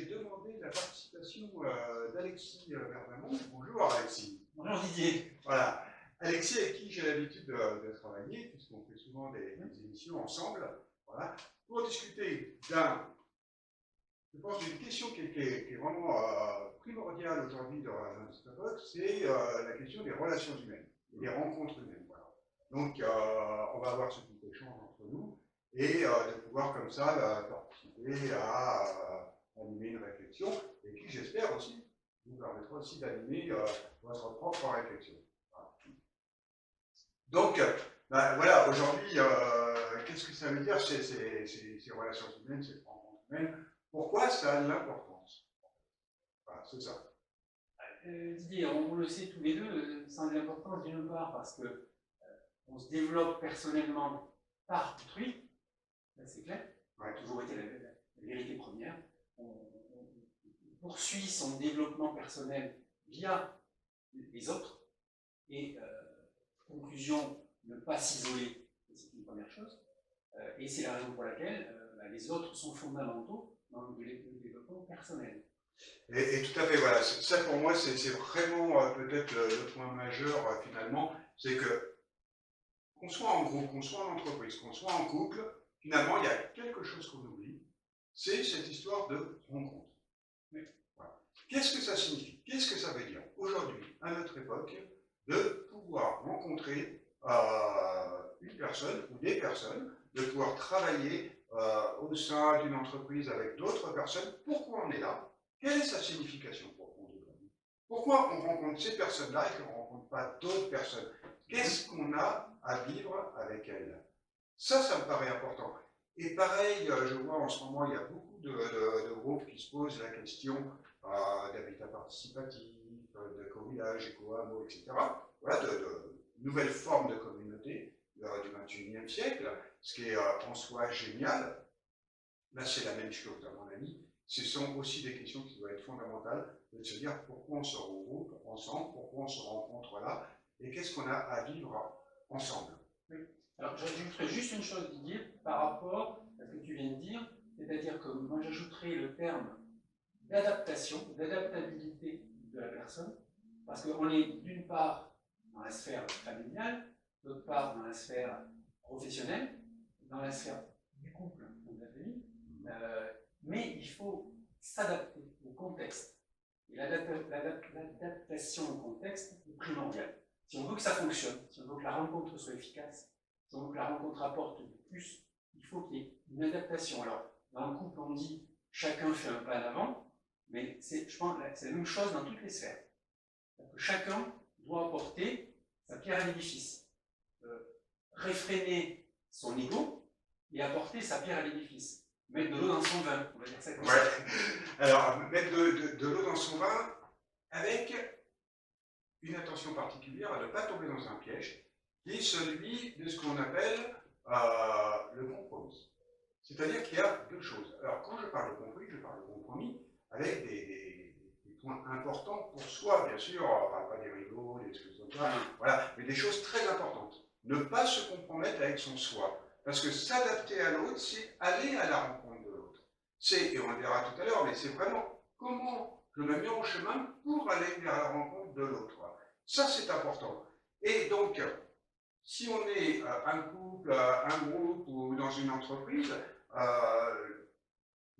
j'ai demandé la participation d'Alexis Verdamont. Bonjour Alexis. Bonjour Didier. Voilà. Alexis, avec qui j'ai l'habitude de travailler, puisqu'on fait souvent des émissions ensemble, voilà, pour discuter je pense, d'une question qui est vraiment primordiale aujourd'hui dans notre époque, c'est la question des relations humaines, et des rencontres humaines. Voilà. Donc, on va avoir ce petit échange entre nous, et de pouvoir comme ça participer à animer une réflexion, et puis j'espère aussi vous permettra aussi d'animer votre propre réflexion. Voilà. Donc, voilà, aujourd'hui, qu'est-ce que ça veut dire ces relations humaines, ces rencontres humaines? Pourquoi ça a de l'importance? Voilà, c'est ça. Didier, on le sait tous les deux, ça a de l'importance d'une part parce que on se développe personnellement par autrui, c'est clair, ça a toujours été la vérité première. On poursuit son développement personnel via les autres, et conclusion, ne pas s'isoler, c'est une première chose, et c'est la raison pour laquelle les autres sont fondamentaux dans le développement personnel. Et tout à fait, voilà, ça pour moi c'est vraiment peut-être le point majeur finalement, c'est que qu'on soit en groupe, qu'on soit en entreprise, qu'on soit en couple, finalement il y a quelque chose qu'on oublie, c'est cette histoire de rencontre. Oui. Voilà. Qu'est-ce que ça signifie? Qu'est-ce que ça veut dire aujourd'hui, à notre époque, de pouvoir rencontrer une personne ou des personnes, de pouvoir travailler au sein d'une entreprise avec d'autres personnes? Pourquoi on est là? Quelle est sa signification profonde aujourd'hui? Pourquoi on rencontre ces personnes-là et qu'on ne rencontre pas d'autres personnes? Qu'est-ce qu'on a à vivre avec elles? Ça me paraît important. Et pareil, je vois en ce moment, il y a beaucoup de groupes qui se posent la question d'habitat participatif, de co-village, éco-hameau, etc. Voilà, de nouvelles formes de communauté du XXIe siècle, ce qui est en soi génial. Là, c'est la même chose, à mon avis. Ce sont aussi des questions qui doivent être fondamentales, de se dire pourquoi on se regroupe ensemble, pourquoi on se rencontre là, et qu'est-ce qu'on a à vivre ensemble. Oui. Alors, j'ajouterais juste une chose, Didier, par rapport à ce que tu viens de dire, c'est-à-dire que moi, j'ajouterais le terme d'adaptation, d'adaptabilité de la personne, parce qu'on est d'une part dans la sphère familiale, d'autre part dans la sphère professionnelle, dans la sphère du couple ou de la famille, mais il faut s'adapter au contexte. Et l'adaptation au contexte est primordiale. Si on veut que ça fonctionne, si on veut que la rencontre soit efficace, si on veut que la rencontre apporte du plus, il faut qu'il y ait une adaptation. Alors, dans le couple, on dit chacun fait un pas en avant, mais je pense que c'est la même chose dans toutes les sphères. Que chacun doit apporter sa pierre à l'édifice, réfréner son ego et apporter sa pierre à l'édifice. Mettre de l'eau dans son vin, on va dire ça comme ça. Alors, mettre de l'eau dans son vin avec une attention particulière à ne pas tomber dans un piège, qui est celui de ce qu'on appelle le compromis. C'est-à-dire qu'il y a deux choses. Alors, quand je parle de compromis, je parle de compromis avec des points importants pour soi, bien sûr, pas des rigots, des choses comme ça, voilà, mais des choses très importantes. Ne pas se compromettre avec son soi. Parce que s'adapter à l'autre, c'est aller à la rencontre de l'autre. Et on le verra tout à l'heure, mais c'est vraiment comment je me mets en chemin pour aller vers la rencontre de l'autre. Ça, c'est important. Et donc, si on est un couple, un groupe ou dans une entreprise,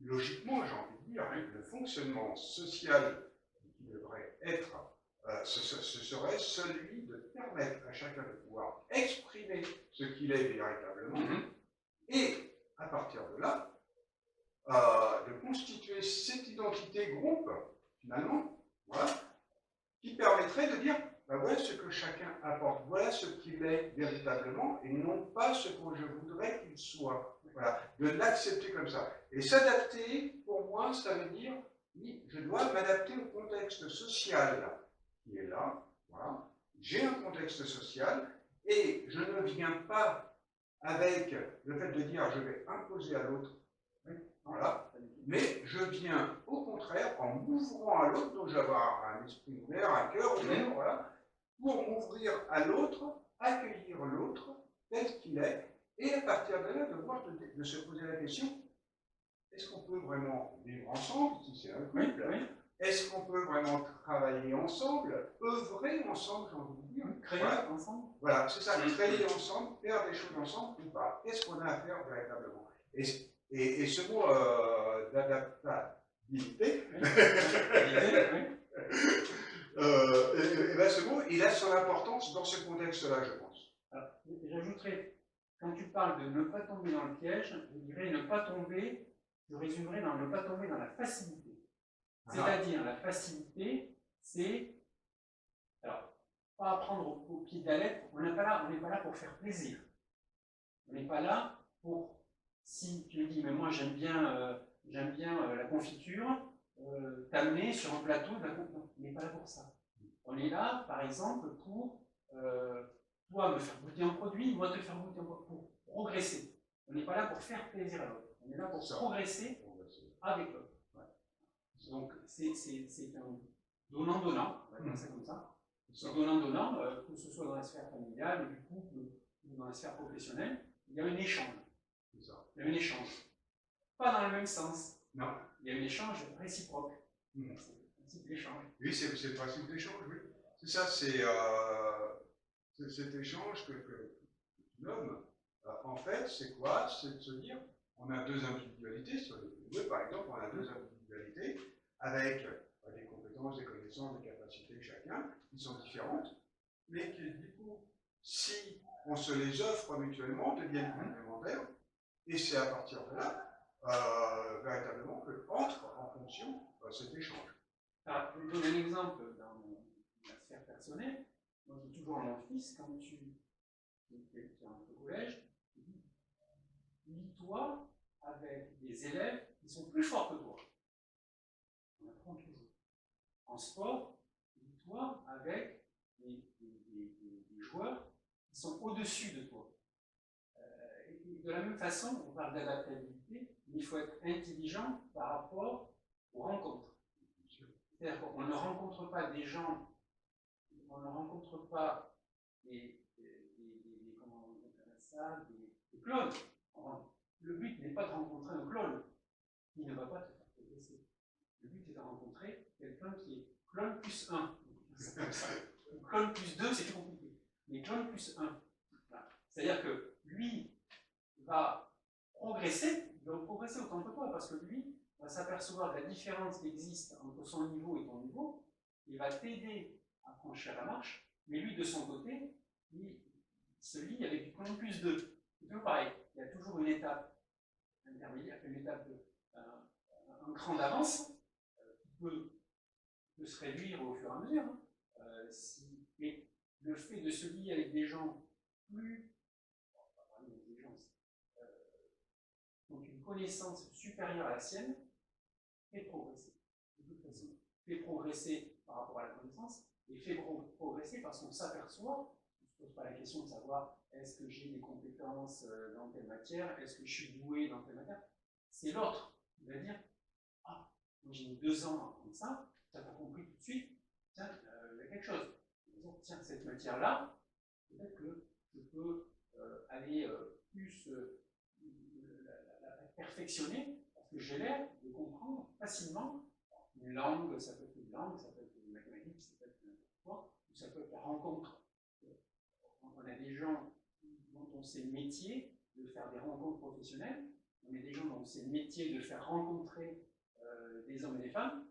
logiquement, j'ai envie de dire, le fonctionnement social qui devrait être, ce serait celui de permettre à chacun de pouvoir exprimer ce qu'il est véritablement, et à partir de là, de constituer cette identité groupe, finalement, voilà, qui permettrait de dire, voilà ce que chacun apporte, voilà ce qu'il est véritablement, et non pas ce que je voudrais qu'il soit. Voilà, de l'accepter comme ça. Et s'adapter, pour moi, ça veut dire, oui, je dois m'adapter au contexte social qui est là, voilà. J'ai un contexte social, et je ne viens pas avec le fait de dire, je vais imposer à l'autre, voilà, mais je viens au contraire en m'ouvrant à l'autre, donc j'avoir un esprit ouvert, un cœur ouvert, voilà, pour m'ouvrir à l'autre, accueillir l'autre tel qu'il est, et à partir de là, de se poser la question, est-ce qu'on peut vraiment vivre ensemble, si c'est un Oui, couple? oui. Est-ce qu'on peut vraiment travailler ensemble, œuvrer ensemble, j'ai envie de dire? Créer Voilà, ensemble. voilà, c'est ça, créer ensemble, faire des choses ensemble ou pas? Qu'est-ce qu'on a à faire véritablement? Et ce mot d'adaptabilité, ben ce mot, il a son importance dans ce contexte-là, je pense. J'ajouterais, quand tu parles de ne pas tomber dans le piège, je dirais ne pas tomber, je résumerai dans ne pas tomber dans la facilité. C'est-à-dire, la facilité, c'est, alors, pas apprendre au pied de la lettre, on n'est pas là pour faire plaisir. On n'est pas là pour, si tu me dis, mais moi j'aime bien la confiture, t'amener sur un plateau de la confiture. On n'est pas là pour ça. On est là, par exemple, pour toi me faire goûter un produit, moi te faire goûter un produit, pour progresser. On n'est pas là pour faire plaisir à l'autre. On est là pour progresser avec l'autre. Donc c'est un donnant-donnant, on va dire ça comme ça. C'est donnant-donnant, que ce soit dans la sphère familiale, du couple, ou dans la sphère professionnelle, il y a un échange. Il y a un échange. Pas dans le même sens. Non. Il y a un échange réciproque. C'est le principe de l'échange. Oui, c'est le principe de l'échange, oui. C'est ça, c'est cet échange que tu nommes. En fait, c'est quoi? C'est de se dire, on a deux individualités, sur les deux, par exemple, on a deux individualités avec des compétences, des connaissances, des capacités chacun, qui sont différentes, mais qui, du coup, si on se les offre mutuellement, deviennent complémentaires, et c'est à partir de là, véritablement, que entre en fonction cet échange. Alors, je vous donne un exemple dans la sphère personnelle. Moi, je dis toujours à mon fils, quand tu es au collège, je dis, lis-toi avec des élèves qui sont plus forts que toi. On apprend toujours. En sport, lis-toi avec des joueurs qui sont au-dessus de toi. Et de la même façon, on parle d'adaptabilité, mais il faut être intelligent par rapport aux rencontres. C'est-à-dire qu'on ne rencontre pas des gens, on ne rencontre pas des comment on appelle ça, des clones. Le but n'est pas de rencontrer un clone qui ne va pas te faire progresser. Le but est de rencontrer quelqu'un qui est clone plus 1. Clone plus 2, c'est plus compliqué. Mais clone plus 1. Voilà. C'est-à-dire que lui va progresser, il va progresser autant que toi, parce que lui va s'apercevoir de la différence qui existe entre son niveau et ton niveau, il va t'aider à franchir la marche, mais lui, de son côté, il se lie avec du clone plus 2. C'est toujours pareil, il y a toujours une étape intermédiaire, une étape de un cran d'avance qui peut se réduire au fur et à mesure. Mais le fait de se lier avec des gens plus, donc une connaissance supérieure à la sienne, fait progresser. De toute façon, fait progresser par rapport à la connaissance, et fait progresser parce qu'on s'aperçoit, on ne se pose pas la question de savoir est-ce que j'ai des compétences dans telle matière, est-ce que je suis doué dans telle matière. C'est l'autre qui va dire ah, moi j'ai mis 2 ans à apprendre ça, tu n'as pas compris tout de suite, tiens, il y a quelque chose. Tiens, cette matière-là, peut-être que je peux aller plus la perfectionner, parce que j'ai l'air de comprendre facilement une langue, ça peut être une langue, ça peut être une mathématique, ça peut être n'importe quoi, ou ça peut être la rencontre. On a des gens dont on sait le métier de faire des rencontres professionnelles, on a des gens dont c'est le métier de faire rencontrer des hommes et des femmes,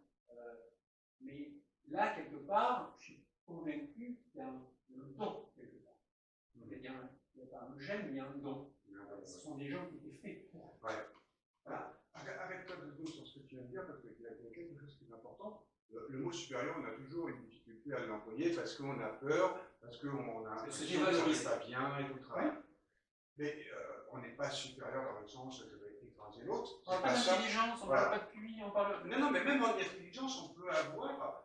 mais là, quelque part, je suis convaincu qu'il y a un don, quelque part. Il n'y a pas un gène, mais il y a un don. Ce sont des gens qui étaient faits pour. Ouais. Voilà. Arrête-toi 2 secondes sur ce que tu viens de dire, parce qu'il y a quelque chose qui est important. Le mot supérieur, on a toujours une difficulté à l'employer parce qu'on a peur, parce qu'on a l'impression que ça n'est pas bien et tout le travail. Mais on n'est pas supérieur dans le sens que je vais écraser l'autre. On parle pas d'intelligence, on parle pas de QI, on parle. Non, mais même en intelligence, on peut avoir.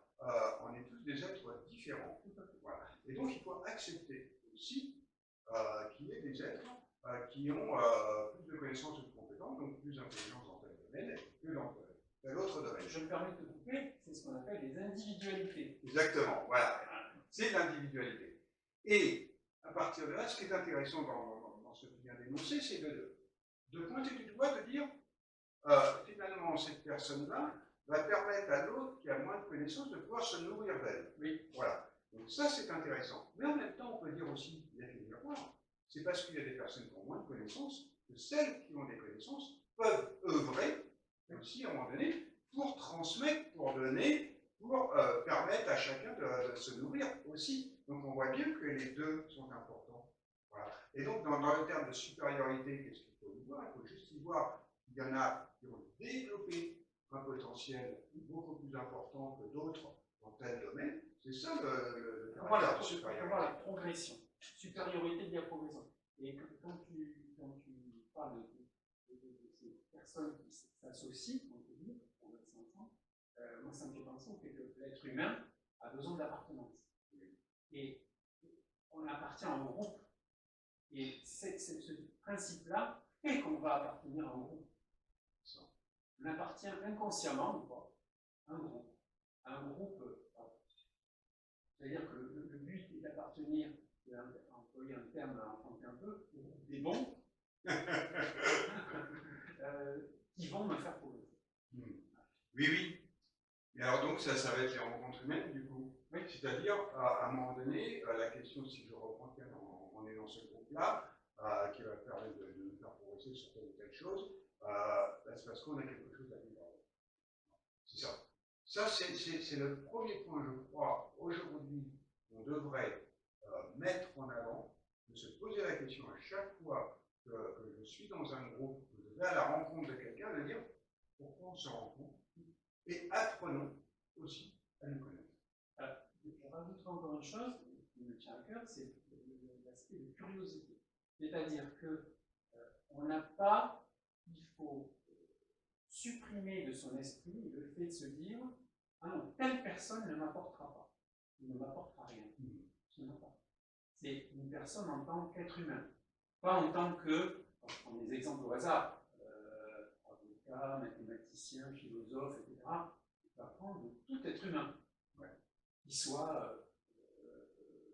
On est tous des êtres différents. Voilà. Et donc, il faut accepter aussi qu'il y ait des êtres qui ont plus de connaissances et de compétences, donc plus d'intelligence dans tel domaine que dans tel autre domaine. Je me permets de te couper, c'est ce qu'on appelle les individualités. Exactement, voilà. C'est l'individualité. Et à partir de là, ce qui est intéressant dans ce que tu viens d'énoncer, c'est de pointer du doigt, de dire finalement, cette personne-là va permettre à l'autre qui a moins de connaissances de pouvoir se nourrir d'elle. Oui. Voilà. Donc ça, c'est intéressant. Mais en même temps, on peut dire aussi, il y a des miroirs. C'est parce qu'il y a des personnes qui ont moins de connaissances que celles qui ont des connaissances peuvent œuvrer aussi, à un moment donné, pour transmettre, pour donner, pour permettre à chacun de se nourrir aussi. Donc on voit bien que les deux sont importants. Voilà. Et donc, dans le terme de supériorité, qu'est-ce qu'il faut y voir? Il faut juste y voir qu'il y en a qui ont développé un potentiel beaucoup plus important que d'autres dans tel domaine. C'est ça le voilà, de supériorité. Voilà, progression. Supériorité via progression. Et quand tu parles de ces personnes qui s'associent, on peut dire, pour mettre ça ensemble, moi ça me fait penser au fait que l'être humain a besoin d'appartenance. Et on appartient à un groupe. Et ce principe-là fait qu'on va appartenir à un groupe. On appartient inconsciemment ou pas à un groupe. À un groupe. C'est-à-dire que le but est d'appartenir, employer un terme enfanté un peu, au groupe des bons, qui vont me faire progresser. Oui, oui. Et alors donc, ça va être les rencontres humaines, du coup. Oui. C'est-à-dire, à un moment donné, la question, si je reprends on est dans ce groupe-là, qui va permettre de nous faire progresser sur telle ou telle chose, c'est parce qu'on a quelque chose à vivre. C'est ça. Ça, c'est le premier point, je crois, aujourd'hui, qu'on devrait mettre en avant, de se poser la question à chaque fois que je suis dans un groupe, que je vais à la rencontre de quelqu'un, de dire pourquoi on se rencontre, et apprenons aussi à nous connaître. Je rajoute encore une chose qui me tient à cœur, c'est l'aspect de curiosité. C'est-à-dire qu'on n'a pas, il faut supprimer de son esprit le fait de se dire ah non, telle personne ne m'apportera pas, ne m'apportera rien. C'est une personne en tant qu'être humain, pas en tant que, je prends des exemples au hasard, avocat, mathématicien, philosophe, etc. On peut apprendre de tout être humain, qu'il soit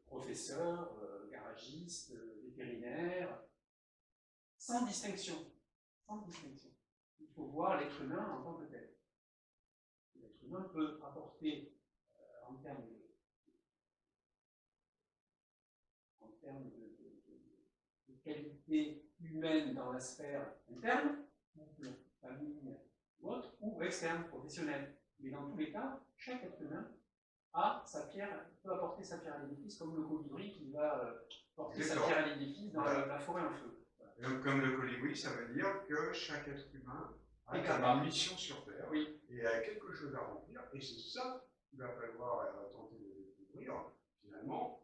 professeur, garagiste, vétérinaire, sans distinction. Sans distinction. Il faut voir l'être humain en tant que tel. L'être humain peut apporter, en termes de qualité humaine dans la sphère interne, couple, famille ou autre, ou externe, professionnelle. Mais dans tous les cas, chaque être humain a sa pierre, peut apporter sa pierre à l'édifice, comme le colibri qui va porter sa pierre à l'édifice dans la forêt en feu. Voilà. Comme le colibri, ça veut dire que chaque être humain a une mission sur Terre et a quelque chose à remplir, et c'est ça qu'il va falloir tenter de découvrir, finalement.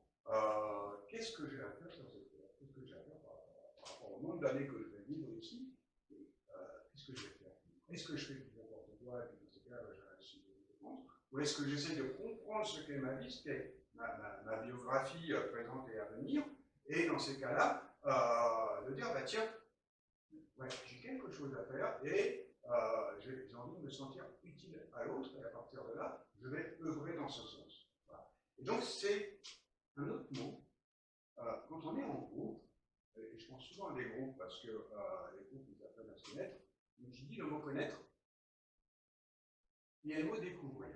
Qu'est-ce que j'ai à faire sur cette terre? Qu'est-ce que j'ai à faire par rapport au nombre d'années que je vais vivre ici? Qu'est-ce que je vais faire? Est-ce que je fais du n'importe quoi et puis dans ce cas, je reste ou est-ce que j'essaie de comprendre ce qu'est ma vie, ce qu'est ma biographie présente et à venir, et dans ces cas-là, de dire, bah tiens, j'ai quelque chose à faire et j'ai envie de me sentir utile à l'autre, et à partir de là, je vais œuvrer dans ce sens. Voilà. Et donc, c'est un autre mot. Quand on est en groupe, et je pense souvent à des groupes parce que les groupes ils apprennent à se connaître, donc je dis le mot connaître, il y a le mot découvrir.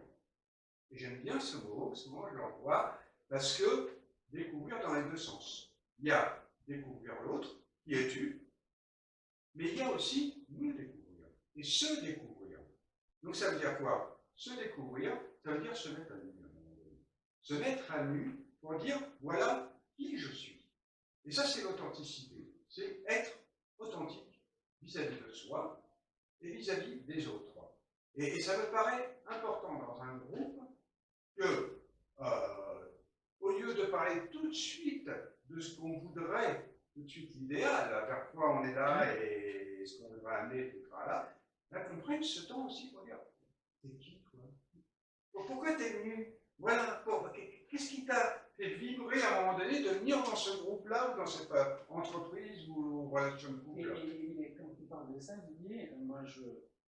Et j'aime bien ce mot, souvent je l'emploie, parce que découvrir dans les deux sens. Il y a découvrir l'autre, qui es-tu, mais il y a aussi nous découvrir, et se découvrir. Donc ça veut dire quoi? Se découvrir, ça veut dire se mettre à nu. Se mettre à nu pour dire, voilà qui je suis. Et ça, c'est l'authenticité. C'est être authentique vis-à-vis de soi et vis-à-vis des autres. Et ça me paraît important dans un groupe que, au lieu de parler tout de suite de ce qu'on voudrait, tout de suite l'idéal, vers quoi on est là et ce qu'on devrait amener, etc., là, qu'on prenne ce temps aussi pour dire, t'es qui, toi? Pourquoi t'es venu? Voilà, qu'est-ce qui t'a fait vibrer à un moment donné de venir dans ce groupe-là, ou dans cette entreprise ou relation de couple? Et quand tu parles de ça, Didier, moi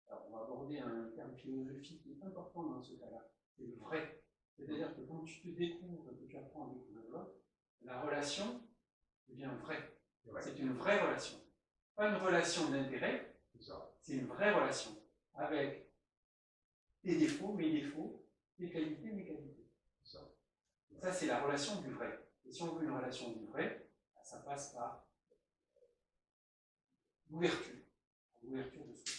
alors on va aborder un terme philosophique qui est important dans ce cas-là, c'est le vrai. C'est-à-dire que quand tu te découvres, que tu apprends à découvrir l'autre, la relation devient vraie. C'est une vraie relation. Pas une relation d'intérêt, c'est une vraie relation avec tes défauts, mes défauts, tes qualités, mes qualités. Ça, c'est la relation du vrai. Et si on veut une relation du vrai, ça passe par l'ouverture de soi.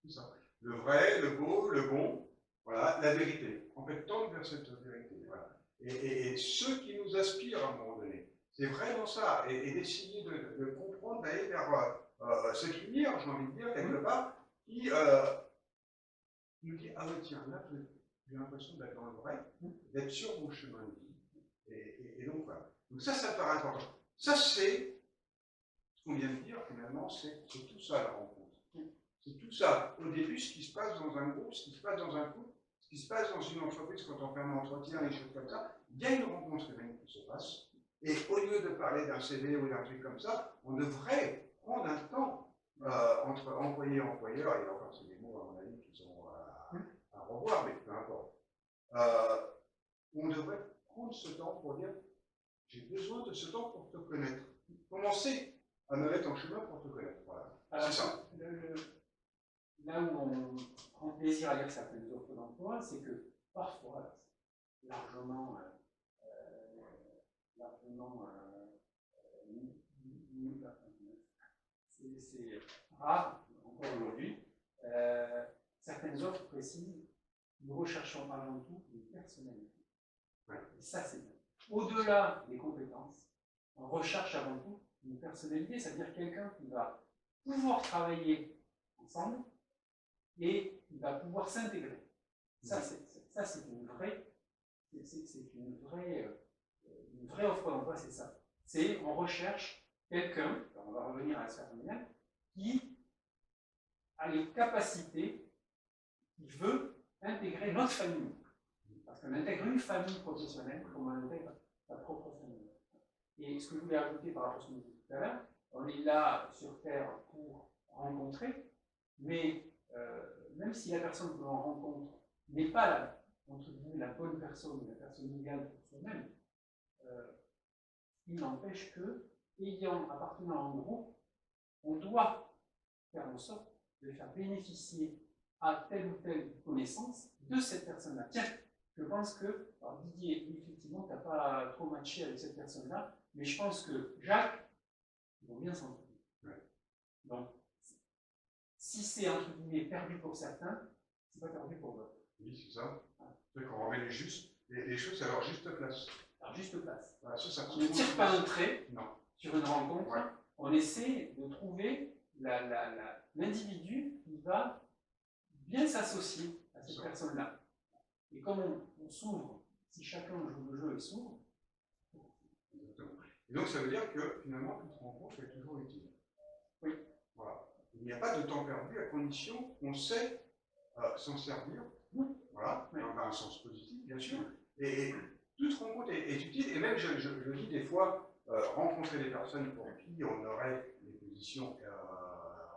C'est ça. Le vrai, le beau, le bon, voilà, la vérité. En fait, tendre vers cette vérité. Voilà. Et ce qui nous aspire à un moment donné, c'est vraiment ça. Et d'essayer de comprendre, d'aller vers cette lumière, j'ai envie de dire, quelque part, qui nous dit, ah oui, tiens, là, j'ai l'impression d'être dans le vrai, d'être sur mon chemin de vie. Et donc, voilà. Donc ça me paraît important. Ça, c'est ce qu'on vient de dire, finalement, c'est tout ça, la rencontre. C'est tout ça. Au début, ce qui se passe dans un groupe, ce qui se passe dans un couple, ce qui se passe dans une entreprise quand on fait un entretien, des choses comme ça, il y a une rencontre humaine qui se passe. Et au lieu de parler d'un CV ou d'un truc comme ça, on devrait prendre un temps entre employé et employeur, et encore, c'est des mots, à mon avis, qui sont à revoir, mais peu importe. On devrait prendre ce temps pour dire, j'ai besoin de ce temps pour te connaître. Commencer à me mettre en chemin pour te connaître. Voilà. C'est ça. Là où on prend plaisir à lire certaines offres d'emploi, c'est que parfois, largement c'est rare, encore aujourd'hui, certaines offres précisent, nous recherchons avant tout une personnalité. Et ça, c'est bien. Au-delà des compétences, on recherche avant tout une personnalité, c'est-à-dire quelqu'un qui va pouvoir travailler ensemble et qui va pouvoir s'intégrer. Ça, c'est une vraie offre d'emploi, c'est ça. C'est, on recherche quelqu'un, on va revenir à la sphère familiale, qui a les capacités, qui veut intégrer notre famille. Parce qu'on intègre une famille professionnelle comme on intègre sa propre famille. Et ce que je voulais ajouter par rapport à ce que je disais tout à l'heure, on est là sur Terre pour rencontrer, mais même si la personne que l'on rencontre n'est pas entre guillemets, la bonne personne, la personne idéale pour soi-même, il n'empêche que, appartenant à un groupe, on doit faire en sorte de faire bénéficier à telle ou telle connaissance de cette personne-là. Tiens, je pense que, alors Didier, effectivement, tu n'as pas trop matché avec cette personne-là, mais je pense que Jacques, ils vont bien s'entendre. Ouais. Donc, si c'est entre guillemets perdu pour certains, c'est pas perdu pour d'autres. Oui, c'est ça. C'est qu'on remet les choses à leur juste place. Alors, juste place. Voilà, ça, on ne tire pas un trait non. Sur une rencontre, ouais. On essaie de trouver l'individu qui va bien s'associer à cette personne-là. Et comme on s'ouvre, si chacun joue le jeu et s'ouvre. Exactement. Et donc ça veut dire que finalement toute rencontre est toujours utile. Oui. Voilà. Il n'y a pas de temps perdu à condition qu'on sait s'en servir. Voilà, oui. Dans un sens positif, bien sûr. Et toute rencontre est utile, et même je dis des fois, rencontrer des personnes pour qui on aurait des positions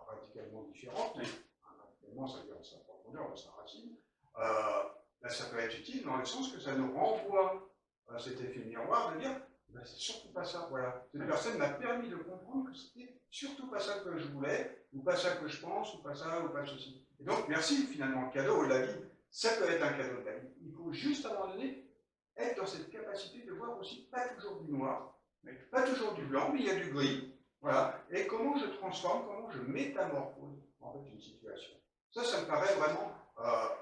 radicalement différentes, mais radicalement ça veut dire sa profondeur, sa racine, là, ça peut être utile dans le sens que ça nous renvoie à cet effet miroir de dire, ben, c'est surtout pas ça, voilà. Cette personne m'a permis de comprendre que c'était surtout pas ça que je voulais, ou pas ça que je pense, ou pas ça, ou pas ceci. Et donc, merci finalement, le cadeau de la vie, ça peut être un cadeau de la vie. Il faut juste à un moment donné être dans cette capacité de voir aussi pas toujours du noir, pas toujours du blanc, mais il y a du gris. Voilà. Et comment je transforme, comment je métamorphose en fait une situation. Ça me paraît vraiment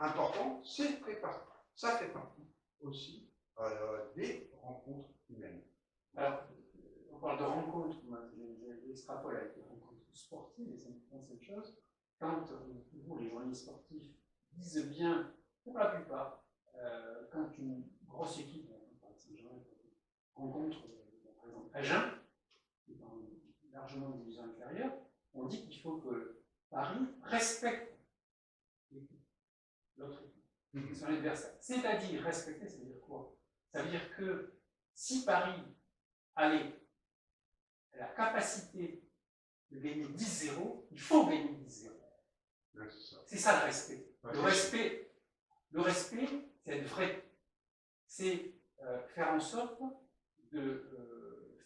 important. Ça fait partie aussi des rencontres humaines. Alors, on parle de rencontres, j'extrapole avec les rencontres sportives, et c'est une chose. Quand les journalistes sportifs disent bien, pour la plupart, quand une grosse équipe, rencontre, par exemple, Agen, qui est largement une division inférieure, on dit qu'il faut que Paris respecte l'autre équipe, son adversaire. C'est-à-dire, respecter, ça veut dire quoi? Ça veut dire que si Paris allait à la capacité de gagner 10-0, il faut gagner 10-0. Ouais, c'est ça le respect. Le respect, c'est être vrai. C'est faire en sorte de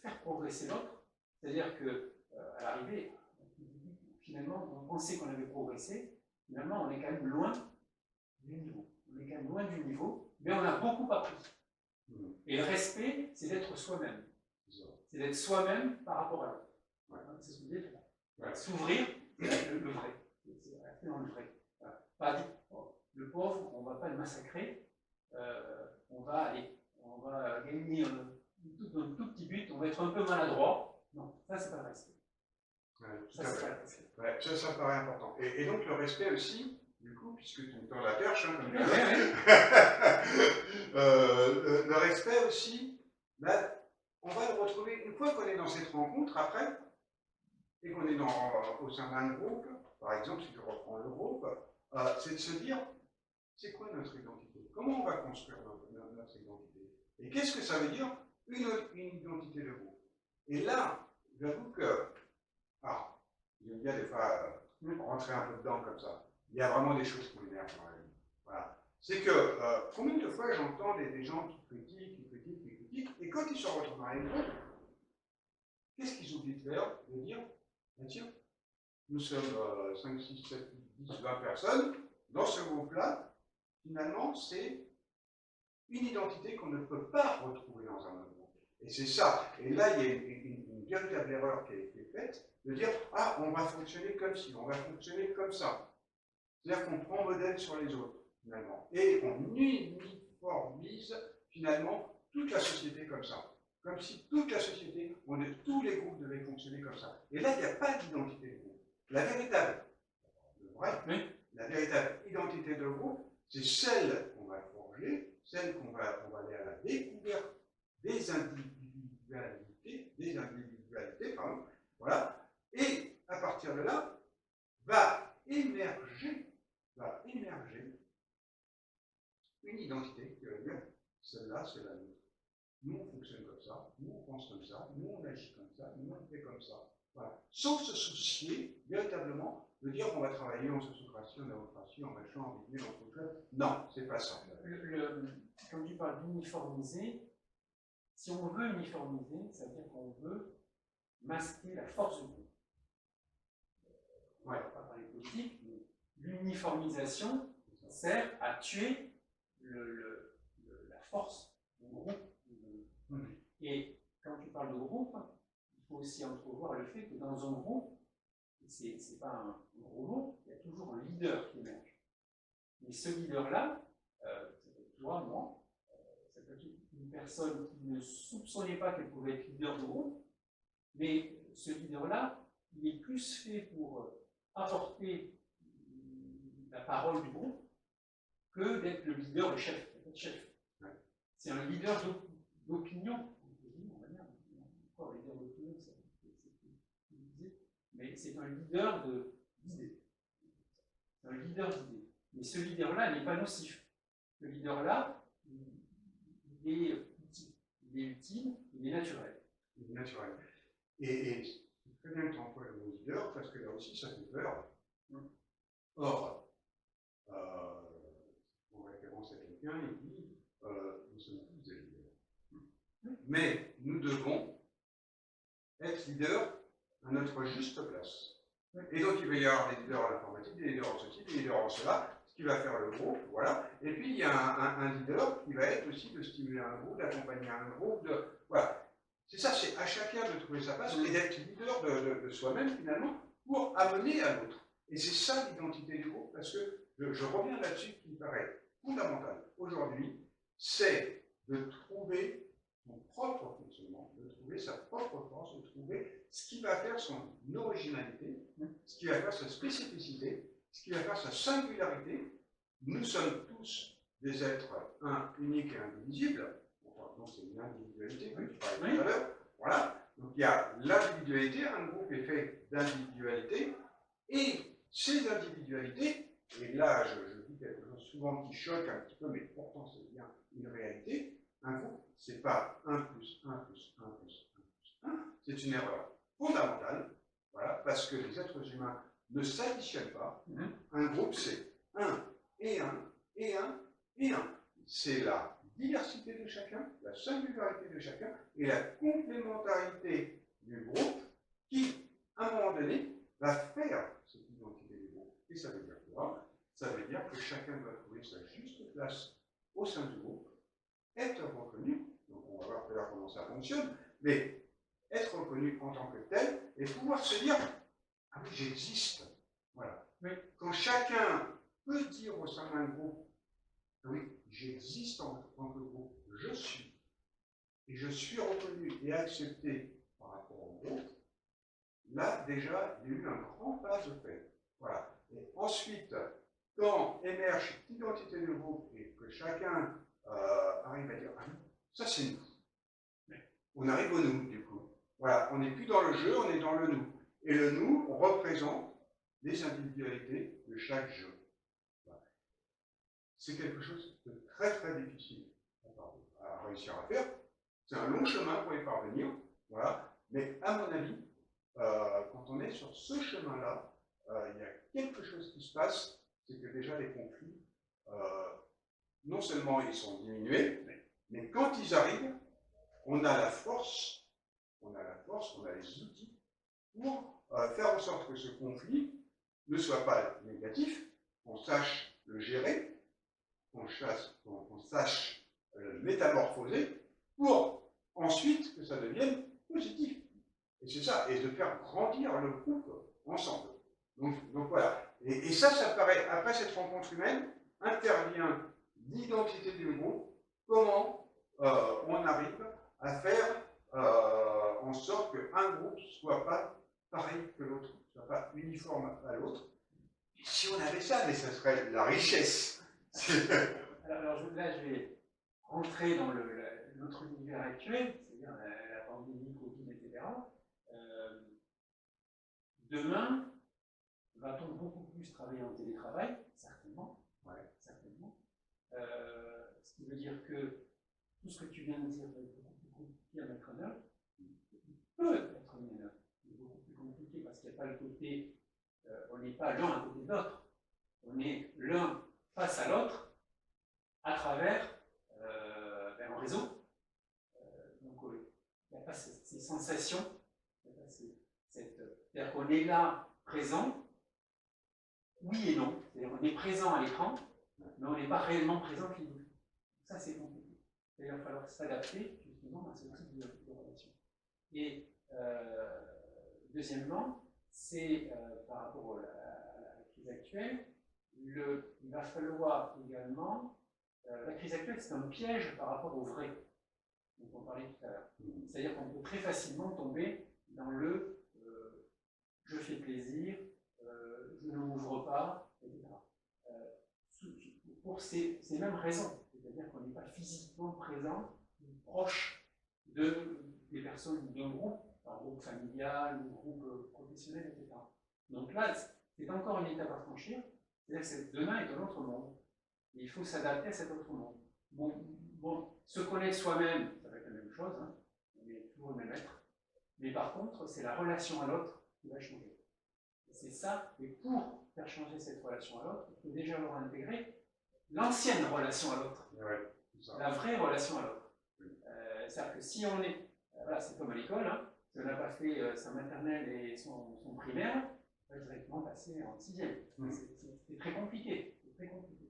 faire progresser l'autre. C'est-à-dire que à l'arrivée, finalement, on pensait qu'on avait progressé, finalement, on est quand même loin du niveau. On est quand même loin du niveau, mais on a beaucoup appris. Et le respect, c'est d'être soi-même. C'est d'être soi-même par rapport à l'autre. Voilà, c'est ce que je dis. Voilà. S'ouvrir, c'est le vrai. C'est rester dans le vrai. Voilà. Pas dire, oh, le pauvre, on ne va pas le massacrer, on va gagner un tout petit but, on va être un peu maladroit. Non, ça, c'est pas le respect. Ça, ça paraît important. Et donc, le respect aussi, du coup, puisque tu me tends la perche, hein, comme tu le respect aussi, là, on va le retrouver une fois qu'on est dans cette rencontre, après, et qu'on est au sein d'un groupe, par exemple, si je reprends le groupe, c'est de se dire, c'est quoi notre identité? Comment on va construire notre identité? Et qu'est-ce que ça veut dire, une identité de groupe? Et là, j'avoue que, j'aime bien des fois rentrer un peu dedans comme ça. Il y a vraiment des choses qui m'énervent dans la vie. Voilà. C'est que, combien de fois j'entends des gens qui critiquent, et quand ils se retrouvent dans les groupes, qu'est-ce qu'ils oublient de faire? De dire, tiens, nous sommes 5, 6, 7, 10, 20 personnes, dans ce groupe-là, finalement, c'est une identité qu'on ne peut pas retrouver dans un autre groupe. Et c'est ça. Et là, il y a une véritable erreur qui est faite, de dire, on va fonctionner comme ci, on va fonctionner comme ça. C'est-à-dire qu'on prend modèle sur les autres, finalement. Et on uniformise, finalement, toute la société comme ça. Comme si toute la société, tous les groupes devaient fonctionner comme ça. Et là, il n'y a pas d'identité de groupe. La véritable identité de groupe, c'est celle qu'on va forger, celle qu'on va aller à la découverte des individualités, pardon, voilà, et à partir de là, va émerger une identité qui va dire, celle-là, c'est la nôtre. Nous, on fonctionne comme ça, nous, on pense comme ça, nous, on agit comme ça, nous, on fait comme ça. Voilà. Sans se soucier véritablement de dire on va travailler en sociocratie, en démocratie, en machin, en milieu, en truc. Non, c'est pas ça. Quand tu parles d'uniformiser, si on veut uniformiser, ça veut dire qu'on veut masquer la force du groupe. On ne va pas parler politique, mais l'uniformisation sert à tuer la force du groupe. Et quand tu parles de groupe, il faut aussi entrevoir le fait que dans un groupe, c'est pas un gros mot, il y a toujours un leader qui émerge. Et ce leader-là, ça peut être toi, moi, ça peut être une personne qui ne soupçonnait pas qu'elle pouvait être leader de groupe, mais ce leader-là, il est plus fait pour apporter la parole du groupe que d'être le leader, le chef. C'est un leader d'opinion. Mais c'est un leader d'idées. C'est un leader d'idées. Mais ce leader-là n'est pas nocif. Ce leader-là, il est utile, il est naturel. Il est naturel. Et c'est très bien que tu emploies le mot leader, parce que là aussi, ça fait peur. Or, en référence à quelqu'un, il dit nous sommes tous des leaders. Mais nous devons être leaders à notre juste place. Et donc, il va y avoir des leaders en informatique, des leaders en ceci, des leaders en cela, ce qui va faire le groupe, voilà. Et puis, il y a un leader qui va être aussi de stimuler un groupe, d'accompagner un groupe, voilà. C'est ça, c'est à chacun de trouver sa place et d'être leader de soi-même, finalement, pour amener à l'autre. Et c'est ça l'identité du groupe, parce que je reviens là-dessus qui me paraît fondamental aujourd'hui, c'est de trouver son propre fonctionnement, de trouver sa propre force, de trouver ce qui va faire son originalité, ce qui va faire sa spécificité, ce qui va faire sa singularité. Nous sommes tous des êtres uniques et indivisibles. Enfin, donc c'est une individualité que tu parlais tout à l'heure. Voilà. Donc il y a l'individualité, un groupe est fait d'individualité, et ces individualités, et là je dis quelque chose souvent qui choque un petit peu, mais pourtant c'est bien une réalité, un groupe, c'est pas 1 plus 1 plus 1 plus 1 plus 1, c'est une erreur fondamentale, voilà, parce que les êtres humains ne s'additionnent pas. Un groupe, c'est 1 et 1 et 1 et 1. C'est la diversité de chacun, la singularité de chacun et la complémentarité du groupe qui, à un moment donné, va faire cette identité du groupe. Et ça veut dire quoi? Ça veut dire que chacun doit trouver sa juste place au sein du groupe, être reconnu, donc on va voir tout à l'heure comment ça fonctionne, mais être reconnu en tant que tel et pouvoir se dire ah oui, j'existe. Voilà. Mais quand chacun peut dire au sein d'un groupe ah oui, j'existe en tant que groupe, je suis, et je suis reconnu et accepté par rapport au groupe, là déjà il y a eu un grand pas de fait. Voilà. Et ensuite, quand émerge cette identité de groupe et que chacun arrive à dire ah non, ça c'est nous. On arrive au nous, du coup. Voilà, on n'est plus dans le jeu, on est dans le nous. Et le nous représente les individualités de chaque jeu. Voilà. C'est quelque chose de très très difficile à réussir à faire. C'est un long chemin pour y parvenir. Voilà. Mais à mon avis, quand on est sur ce chemin-là, il y a quelque chose qui se passe, c'est que déjà les conflits, non seulement ils sont diminués, mais quand ils arrivent, on a la force, on a les outils pour faire en sorte que ce conflit ne soit pas négatif, qu'on sache le gérer, qu'on sache le métamorphoser, pour ensuite que ça devienne positif. Et c'est ça, et de faire grandir le groupe ensemble. Donc voilà. Et ça paraît, après cette rencontre humaine, intervient l'identité du groupe, comment on arrive à faire en sorte qu'un groupe ne soit pas pareil que l'autre, ne soit pas uniforme à l'autre. Si on avait ça, mais ça serait la richesse. Alors là, je vais rentrer dans notre univers actuel, c'est-à-dire la pandémie, Covid, etc. Demain, va-t-on beaucoup plus travailler en télétravail? Certainement. Ouais. Certainement. Ce qui veut dire que tout ce que tu viens de dire va être beaucoup plus compliqué à mettre en œuvre. Peut être mis en œuvre. C'est beaucoup plus compliqué parce qu'il n'y a pas le côté, on n'est pas l'un à côté de l'autre. On est l'un face à l'autre à travers un réseau. Donc il n'y a pas ces sensations. C'est-à-dire qu'on est là, présent, oui et non. C'est-à-dire qu'on est présent à l'écran, mais on n'est pas réellement présent physiquement. Ça, c'est compliqué. C'est-à-dire qu'il va falloir s'adapter justement à ce type de relation. Et deuxièmement, c'est par rapport à la crise actuelle, il va falloir également. La crise actuelle, c'est un piège par rapport au vrai, dont on parlait tout à l'heure. C'est-à-dire qu'on peut très facilement tomber dans le je fais plaisir, je ne m'ouvre pas, etc. Pour ces mêmes raisons, c'est-à-dire qu'on n'est pas physiquement présent, proche des personnes d'un groupe, un groupe familial ou groupe professionnel, etc. Donc là, c'est encore une étape à franchir, c'est-à-dire que demain est un autre monde. Et il faut s'adapter à cet autre monde. Bon, se connaître soi-même, ça va être la même chose, hein, on est toujours le même être. Mais par contre, c'est la relation à l'autre qui va changer. C'est ça, et pour faire changer cette relation à l'autre, il faut déjà leur intégrer l'ancienne relation à l'autre. Ouais, la vraie relation à l'autre. C'est-à-dire que si on est, voilà, c'est comme à l'école, hein, si on n'a pas fait sa maternelle et son primaire, on va directement passer en 6e. C'est très compliqué. C'est très compliqué.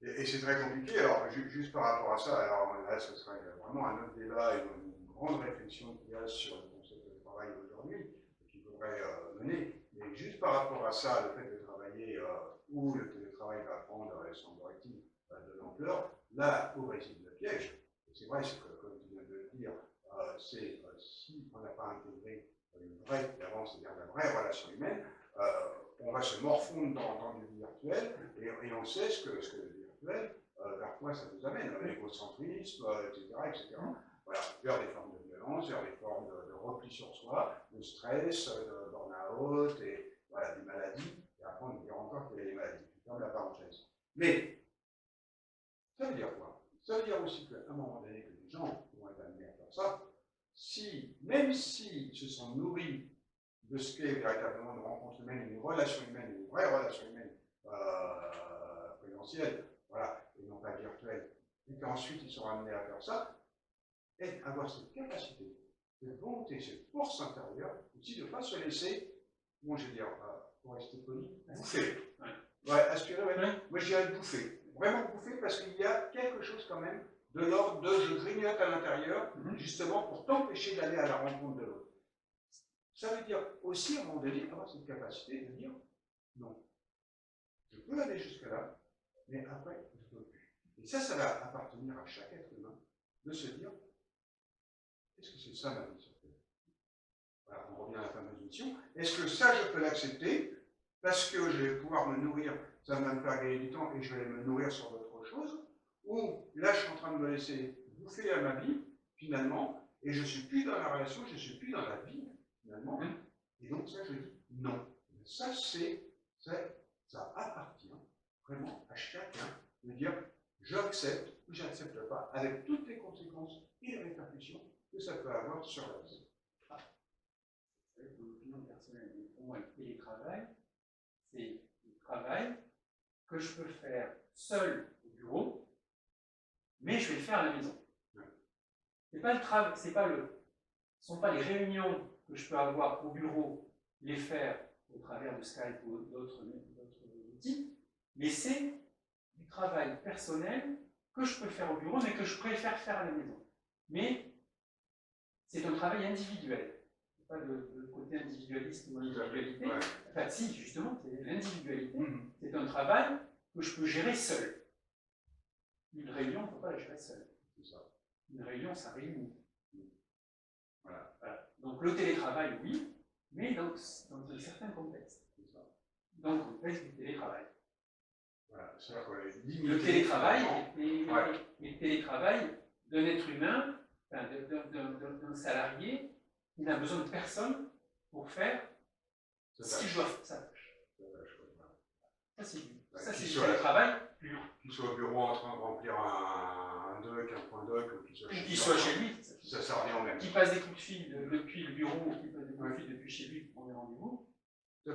Et c'est très compliqué. Alors, juste par rapport à ça, alors là, ce serait vraiment un autre débat, une grande réflexion qu'il y a sur le concept de travail aujourd'hui, qu'il faudrait mener. Mais juste par rapport à ça, le fait de travailler où le télétravail va prendre, semblerait-il, de l'ampleur, là où réside le piège. C'est vrai, c'est que, comme tu viens de le dire, c'est si on n'a pas intégré une vraie, c'est-à-dire la vraie relation humaine, on va se morfondre dans du virtuel et on sait ce que le virtuel, vers quoi ça nous amène, l'égocentrisme, etc. Voilà, vers des formes de violence, vers des formes de repli sur soi, de stress, de burn-out, et voilà, des maladies. Et après, on nous dira encore qu'il y a des maladies. Je ferme la parenthèse. Mais, ça veut dire quoi? Ça veut dire aussi qu'à un moment donné, que les gens vont être amenés à faire ça, même s'ils se sont nourris de ce qu'est véritablement une rencontre humaine, une relation humaine, une vraie relation humaine présentielle, voilà, et non pas virtuelle, et qu'ensuite ils seront amenés à faire ça, et avoir cette capacité, cette volonté, cette force intérieure, aussi de ne pas se laisser comment je vais dire, pour rester poli, bouffer. Ouais. Ouais, aspirer, ouais. Ouais. Moi je dirais bouffer. Vraiment bouffer parce qu'il y a quelque chose quand même de l'ordre de je grignote à l'intérieur, justement pour t'empêcher d'aller à la rencontre de l'autre. Ça veut dire aussi, à un moment donné, avoir cette capacité de dire non. Je peux aller jusque-là, mais après, je ne peux plus. Et ça va appartenir à chaque être humain de se dire est-ce que c'est ça ma mission? Voilà, on revient à la fameuse mission. Est-ce que ça, je peux l'accepter parce que je vais pouvoir me nourrir, ça va me faire gagner du temps et je vais me nourrir sur d'autres choses? Ou là, je suis en train de me laisser bouffer à ma vie, finalement, et je ne suis plus dans la relation, je ne suis plus dans la vie, finalement. Et donc, ça, je dis non. Ça, ça appartient vraiment à chacun de dire j'accepte ou j'accepte pas, avec toutes les conséquences et les répercussions que ça peut avoir sur la vie. Mon opinion personnelle, pour moi, le télétravail, c'est le travail que je peux faire seul au bureau, mais je vais le faire à la maison. C'est pas le travail, ce ne sont pas les réunions que je peux avoir au bureau, les faire au travers de Skype ou d'autres outils, mais c'est du travail personnel que je peux faire au bureau, mais que je préfère faire à la maison. Mais c'est un travail individuel. Pas le côté individualiste ou individualité. Ouais. Enfin, si, justement, c'est l'individualité. C'est un travail que je peux gérer seul. Une réunion, on ne peut pas la gérer seul. Une réunion, ça réunit. Voilà. Donc, le télétravail, oui, mais dans un certain contexte. Dans le contexte du télétravail. Voilà. Le télétravail et le télétravail d'un être humain, enfin, d'un salarié, il n'a besoin de personne pour faire ce qu'il doit faire, sa tâche. Ça, c'est du télétravail pur. Qu'il soit au bureau en train de remplir un doc, un point doc, ou qu'il soit chez lui. Ça sert à rien en même. Qui passe des coups de fil depuis le bureau, ou qui passe des coups de fil depuis chez lui pour prendre des rendez-vous.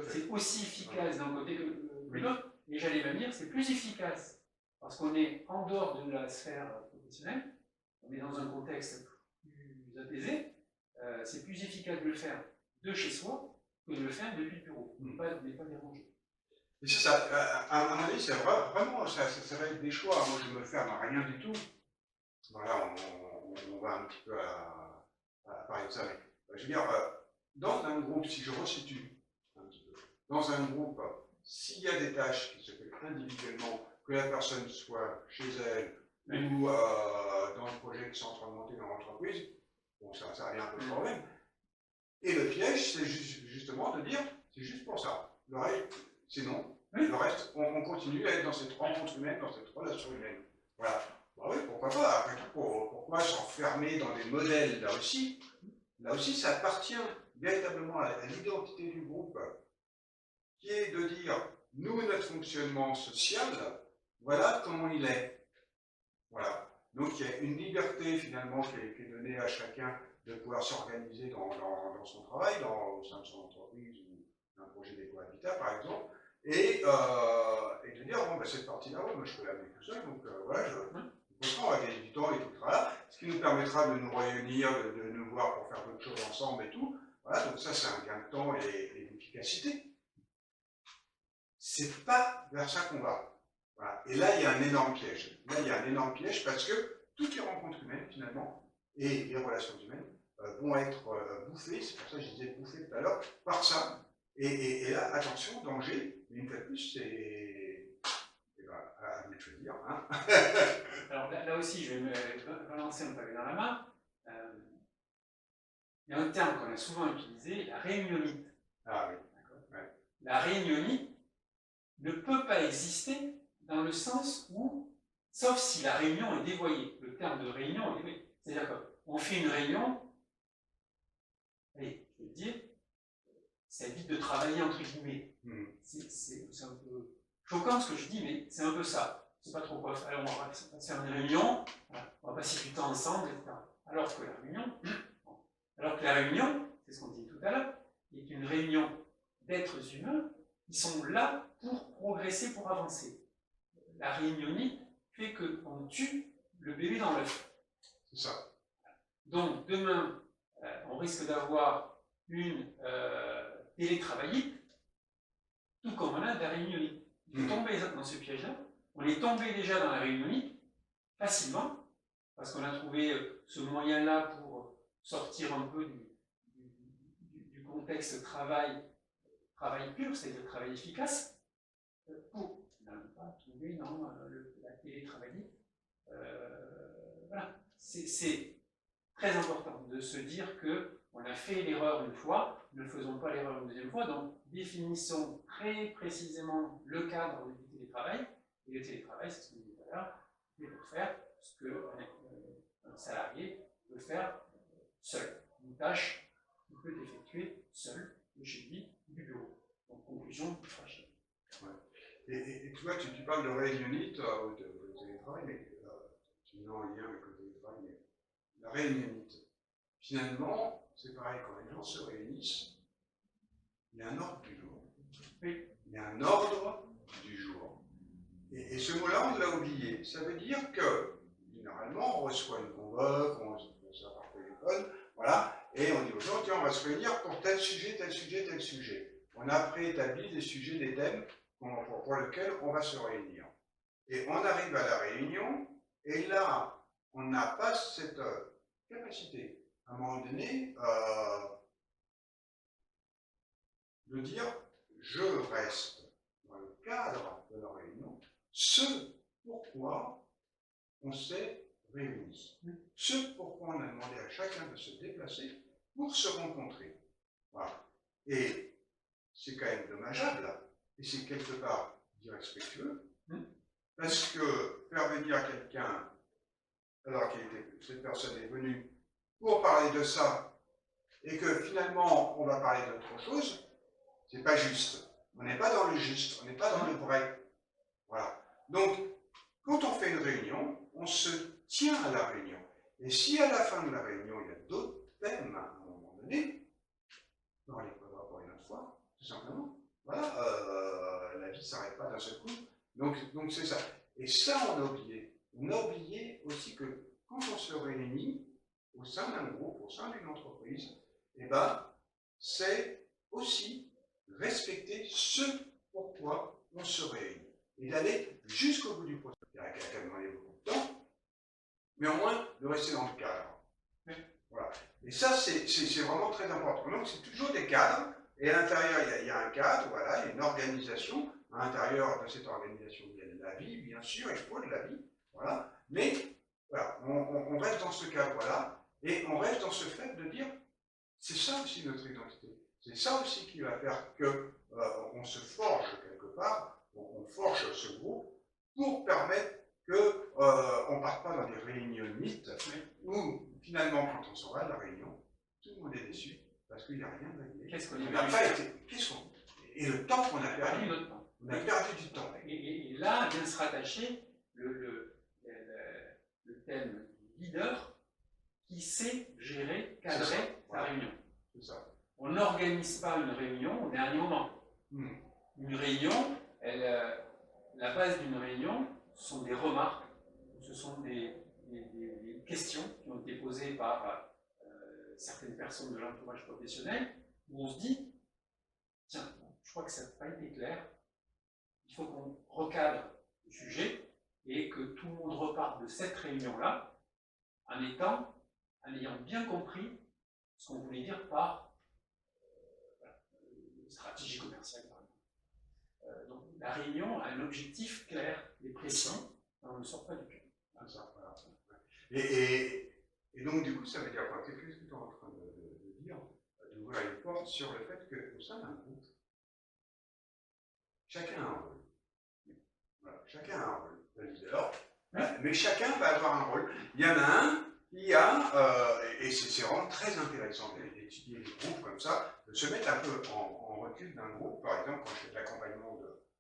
C'est aussi efficace d'un côté que de l'autre. Et j'allais même dire, c'est plus efficace parce qu'on est en dehors de la sphère professionnelle, on est dans un contexte plus apaisé. C'est plus efficace de le faire de chez soi que de le faire depuis le bureau, mais pas déranger. Et ça, à mon avis, c'est vraiment, ça va être des choix. Moi, je me ferme à rien du tout. Voilà, on va un petit peu à parler de ça. Mais, je veux dire, dans un groupe, si je resitue un petit peu, dans un groupe, s'il y a des tâches qui se font individuellement, que la personne soit chez elle ou dans le projet qui sont en train de monter dans l'entreprise, bon, ça revient un peu le problème. Et le piège, c'est justement de dire, c'est juste pour ça. Le reste, c'est non. Le reste, on continue à être dans cette rencontre humaine, dans cette relation humaine. Voilà. Bah oui, pourquoi pas. Après tout, pourquoi s'enfermer dans des modèles là aussi, ça appartient véritablement à l'identité du groupe, qui est de dire, nous, notre fonctionnement social, voilà comment il est. Voilà. Donc il y a une liberté finalement qui est donnée à chacun de pouvoir s'organiser dans son travail, au sein de son entreprise ou d'un projet d'éco-habitat par exemple, et de dire bon, ben, cette partie-là, ouais, moi je peux la mettre tout seul, donc voilà, on va gagner du temps et tout le travail, ce qui nous permettra de nous réunir, de nous voir pour faire d'autres choses ensemble et tout. Voilà, donc ça c'est un gain de temps et d'efficacité. C'est pas vers ça qu'on va. Voilà. Et là, il y a un énorme piège. Là, il y a un énorme piège parce que toutes les rencontres humaines, finalement, et les relations humaines vont être bouffées, c'est pour ça que je disais bouffées tout à l'heure, par ça. Et là, attention, danger, mais une fois de plus, c'est à vous de choisir. Hein. Alors là aussi, je vais me balancer un pavé dans la main. Il y a un terme qu'on a souvent utilisé, la réunionite. Ah oui. Ouais. La réunionite ne peut pas exister dans le sens où, sauf si la réunion est dévoyée. Le terme de réunion est dévoyé. C'est-à-dire qu'on fait une réunion, allez, je vais te dire, ça évite de travailler entre guillemets. C'est un peu choquant ce que je dis, mais c'est un peu ça. C'est pas trop quoi faire. Alors, on va faire une réunion, on va passer du temps ensemble, etc. Alors que la réunion, c'est ce qu'on disait tout à l'heure, est une réunion d'êtres humains qui sont là pour progresser, pour avancer. La réunionite fait qu'on tue le bébé dans l'œuf. C'est ça. Donc, demain, on risque d'avoir une télétravaillite, tout comme on a de la réunionite. Il faut tomber dans ce piège-là. On est tombé déjà dans la réunionite facilement, parce qu'on a trouvé ce moyen-là pour sortir un peu du contexte travail pur, c'est-à-dire travail efficace, pour pas trouver dans la télétravaillite. Voilà. C'est très important de se dire qu'on a fait l'erreur une fois, ne faisons pas l'erreur une deuxième fois, donc définissons très précisément le cadre du télétravail. Et le télétravail, c'est ce qu'on disait tout à l'heure, c'est pour faire ce qu'un salarié peut faire seul. Une tâche qu'il peut effectuer seul, de chez lui, du bureau. Donc, conclusion, fragile. Ouais. Et tu vois, tu parles de réunionite, de télétravail, mais tu mets en lien avec le télétravail, mais la réunionite, finalement, c'est pareil, quand les gens se réunissent, il y a un ordre du jour. Oui. Il y a un ordre du jour. Et ce mot-là, on l'a oublié. Ça veut dire que, généralement, on reçoit une convoque, on reçoit ça par téléphone, voilà, et on dit aux gens, tiens, on va se réunir pour tel sujet, tel sujet, tel sujet. On a préétabli des sujets, des thèmes pour lesquels on va se réunir. Et on arrive à la réunion, et là, on n'a pas cette capacité, à un moment donné, de dire, je reste dans le cadre de la réunion, ce pourquoi on s'est réunis, ce pourquoi on a demandé à chacun de se déplacer pour se rencontrer. Voilà. Et c'est quand même dommageable, et c'est quelque part irrespectueux, parce que faire venir quelqu'un, alors que cette personne est venue pour parler de ça, et que finalement on va parler d'autre chose, c'est pas juste. On n'est pas dans le juste, on n'est pas dans le vrai. Voilà. Donc, quand on fait une réunion, on se tient à la réunion. Et si à la fin de la réunion, il y a d'autres thèmes, à un moment donné, on les posera pour une autre fois, tout simplement. Voilà, la vie ne s'arrête pas d'un seul coup. Donc c'est ça. Et ça, on a oublié. On a oublié aussi que quand on se réunit au sein d'un groupe, au sein d'une entreprise, eh ben, c'est aussi respecter ce pourquoi on se réunit. Et d'aller jusqu'au bout du processus. Il y a qu'à demander beaucoup de temps, mais au moins de rester dans le cadre. Voilà. Et ça, c'est vraiment très important. Donc, c'est toujours des cadres, et à l'intérieur, il y a un cadre, voilà, il y a une organisation. À l'intérieur de cette organisation, il y a de la vie, bien sûr, il faut de la vie, voilà. Mais, voilà, on reste dans ce cadre-là, et on reste dans ce fait de dire, c'est ça aussi notre identité. C'est ça aussi qui va faire que on se forge quelque part, on forge ce groupe pour permettre qu'on ne parte pas dans des réunionites où finalement quand on s'en va de la réunion, tout le monde est déçu parce qu'il n'y a rien de réglé. Qu'est-ce qu'on n'a pas été. Et le temps qu'on a perdu. On a perdu du temps. Et là vient se rattacher le thème du leader qui sait gérer, cadrer sa réunion. C'est ça. On n'organise pas une réunion au dernier moment. Une réunion, la base d'une réunion, ce sont des remarques, ce sont des questions qui ont été posées par certaines personnes de l'entourage professionnel, où on se dit, tiens, je crois que ça n'a pas été clair, il faut qu'on recadre le sujet et que tout le monde reparte de cette réunion-là en ayant bien compris ce qu'on voulait dire par stratégie commerciale, par exemple. Donc la réunion a un objectif clair et précis, on ne sort pas du cul. Voilà. Et donc du coup, ça veut dire quoi? Qu'est-ce que tu es en train de dire? D'ouvrir une porte sur le fait qu'au sein d'un groupe, chacun a un rôle. Voilà. Chacun a un rôle de leader, mais chacun va avoir un rôle. Il y en a un qui a, et c'est vraiment très intéressant d'étudier les groupes comme ça, de se mettre un peu en recul d'un groupe, par exemple quand je fais de l'accompagnement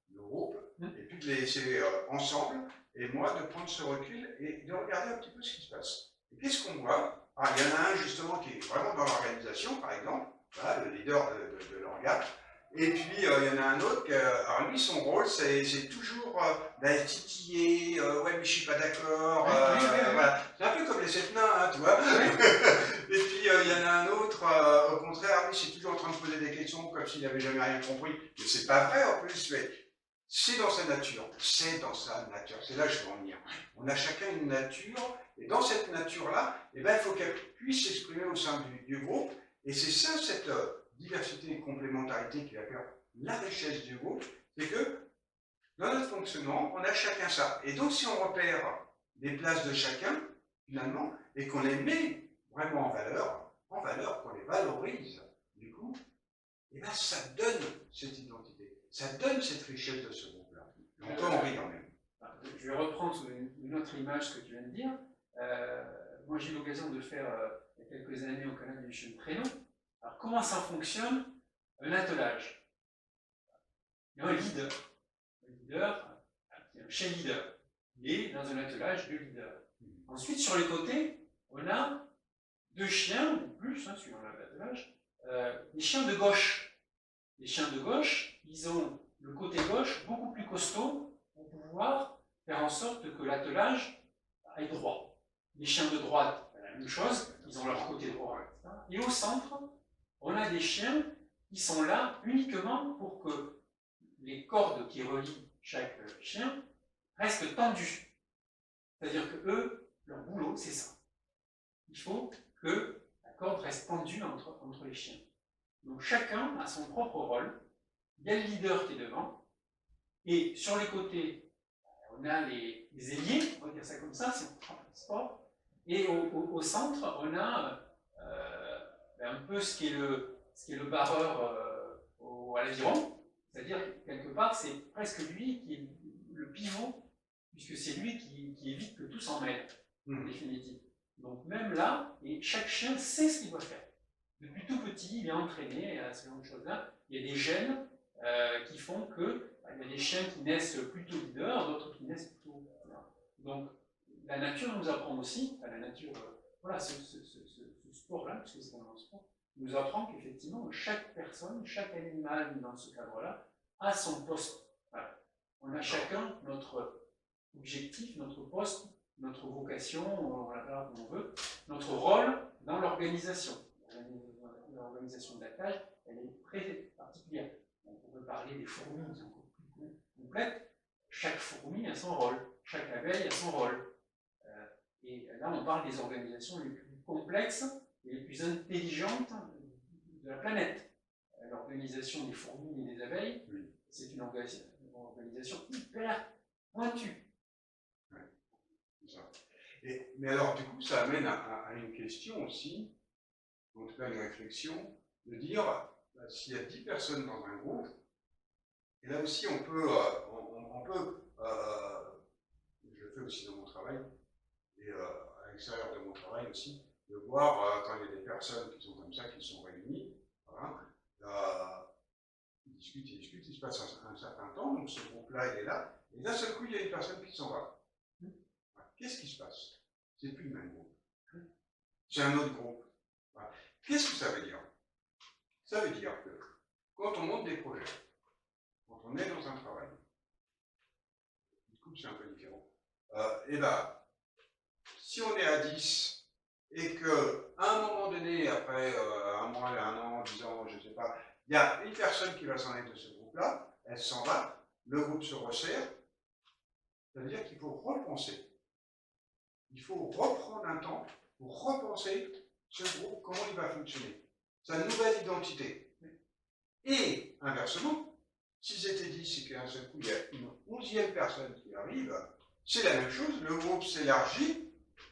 de groupe, et puis de les laisser ensemble, et moi de prendre ce recul et de regarder un petit peu ce qui se passe. Et qu'est-ce qu'on voit? Il y en a un justement qui est vraiment dans l'organisation, par exemple, voilà, le leader de l'organe. Et puis, il y en a un autre, alors lui, son rôle, c'est toujours d'aller titiller, ouais, mais je suis pas d'accord, voilà. C'est un peu comme les 7 nains, hein, tu vois. Et puis, il y en a un autre, au contraire, lui, c'est toujours en train de poser des questions, comme s'il n'avait jamais rien compris. Mais c'est pas vrai en plus, mais c'est dans sa nature. C'est dans sa nature. C'est là que je veux en venir. On a chacun une nature, et dans cette nature-là, eh ben, il faut qu'elle puisse s'exprimer au sein du groupe. Et c'est ça, cette diversité et complémentarité qui va faire la richesse du groupe, c'est que dans notre fonctionnement, on a chacun ça. Et donc, si on repère les places de chacun, finalement, et qu'on les met vraiment en valeur, qu'on les valorise, du coup, et ben, ça donne cette identité, ça donne cette richesse de ce groupe-là. On peut en rire même. Je vais reprendre une autre image que tu viens de dire. Moi, j'ai eu l'occasion de faire il y a quelques années au Canada du Prénom. Alors, comment ça fonctionne? Un attelage. Il y a un leader. Un leader, un chien leader. Il est dans un attelage de leader. Ensuite, sur les côtés, on a deux chiens, ou plus, hein, suivant l'attelage, des chiens de gauche. Les chiens de gauche, ils ont le côté gauche beaucoup plus costaud pour pouvoir faire en sorte que l'attelage aille droit. Les chiens de droite, la même chose, ils ont leur côté droit. Etc. Et au centre, on a des chiens qui sont là uniquement pour que les cordes qui relient chaque chien restent tendues. C'est-à-dire que eux, leur boulot, c'est ça. Il faut que la corde reste tendue entre les chiens. Donc chacun a son propre rôle. Il y a le leader qui est devant. Et sur les côtés, on a les ailiers, on va dire ça comme ça, si on prend le sport. Et au centre, on a un peu ce qui est le barreur à l'aviron. C'est-à-dire, quelque part, c'est presque lui qui est le pivot, puisque c'est lui qui évite que tout s'en mêle, en définitive. Donc même là, et chaque chien sait ce qu'il doit faire. Depuis tout petit, il est entraîné à ce genre de choses-là. Il y a des gènes qui font que il y a des chiens qui naissent plutôt leaders, d'autres qui naissent plutôt... Donc, la nature nous apprend aussi, enfin, la nature, voilà, ce sport-là, puisque c'est un sport, nous apprend qu'effectivement, chaque personne, chaque animal dans ce cadre-là, a son poste. Voilà. On a chacun notre objectif, notre poste, notre vocation, on l'appellera comme on veut, notre rôle dans l'organisation. L'organisation de la tâche, elle est très particulière. On peut parler des fourmis, qui sont encore plus complètes. Chaque fourmi a son rôle, chaque abeille a son rôle. Et là, on parle des organisations les plus complexes et les plus intelligentes de la planète. L'organisation des fourmis et des abeilles, c'est une organisation hyper pointue. Ouais, c'est ça. Mais alors, du coup, ça amène à une question aussi, en tout cas une réflexion, de dire, s'il y a 10 personnes dans un groupe, et là aussi on peut, je le fais aussi dans mon travail, et à l'extérieur de mon travail aussi, de voir quand il y a des personnes qui sont comme ça, qui sont réunies, voilà, ils discutent, il se passe un certain temps, donc ce groupe-là, il est là, et d'un seul coup, il y a une personne qui s'en va. Voilà. Qu'est-ce qui se passe? C'est plus le même groupe. C'est un autre groupe. Voilà. Qu'est-ce que ça veut dire? Ça veut dire que quand on monte des projets, quand on est dans un travail, du coup c'est un peu différent, et ben, si on est à 10 et qu'à un moment donné, après un mois, un an, 10 ans, je ne sais pas, il y a une personne qui va s'en aller de ce groupe-là, elle s'en va, le groupe se resserre, ça veut dire qu'il faut repenser. Il faut reprendre un temps pour repenser ce groupe, comment il va fonctionner, sa nouvelle identité. Et inversement, si c'était 10 et qu'à un seul coup il y a une 11e personne qui arrive, c'est la même chose, le groupe s'élargit,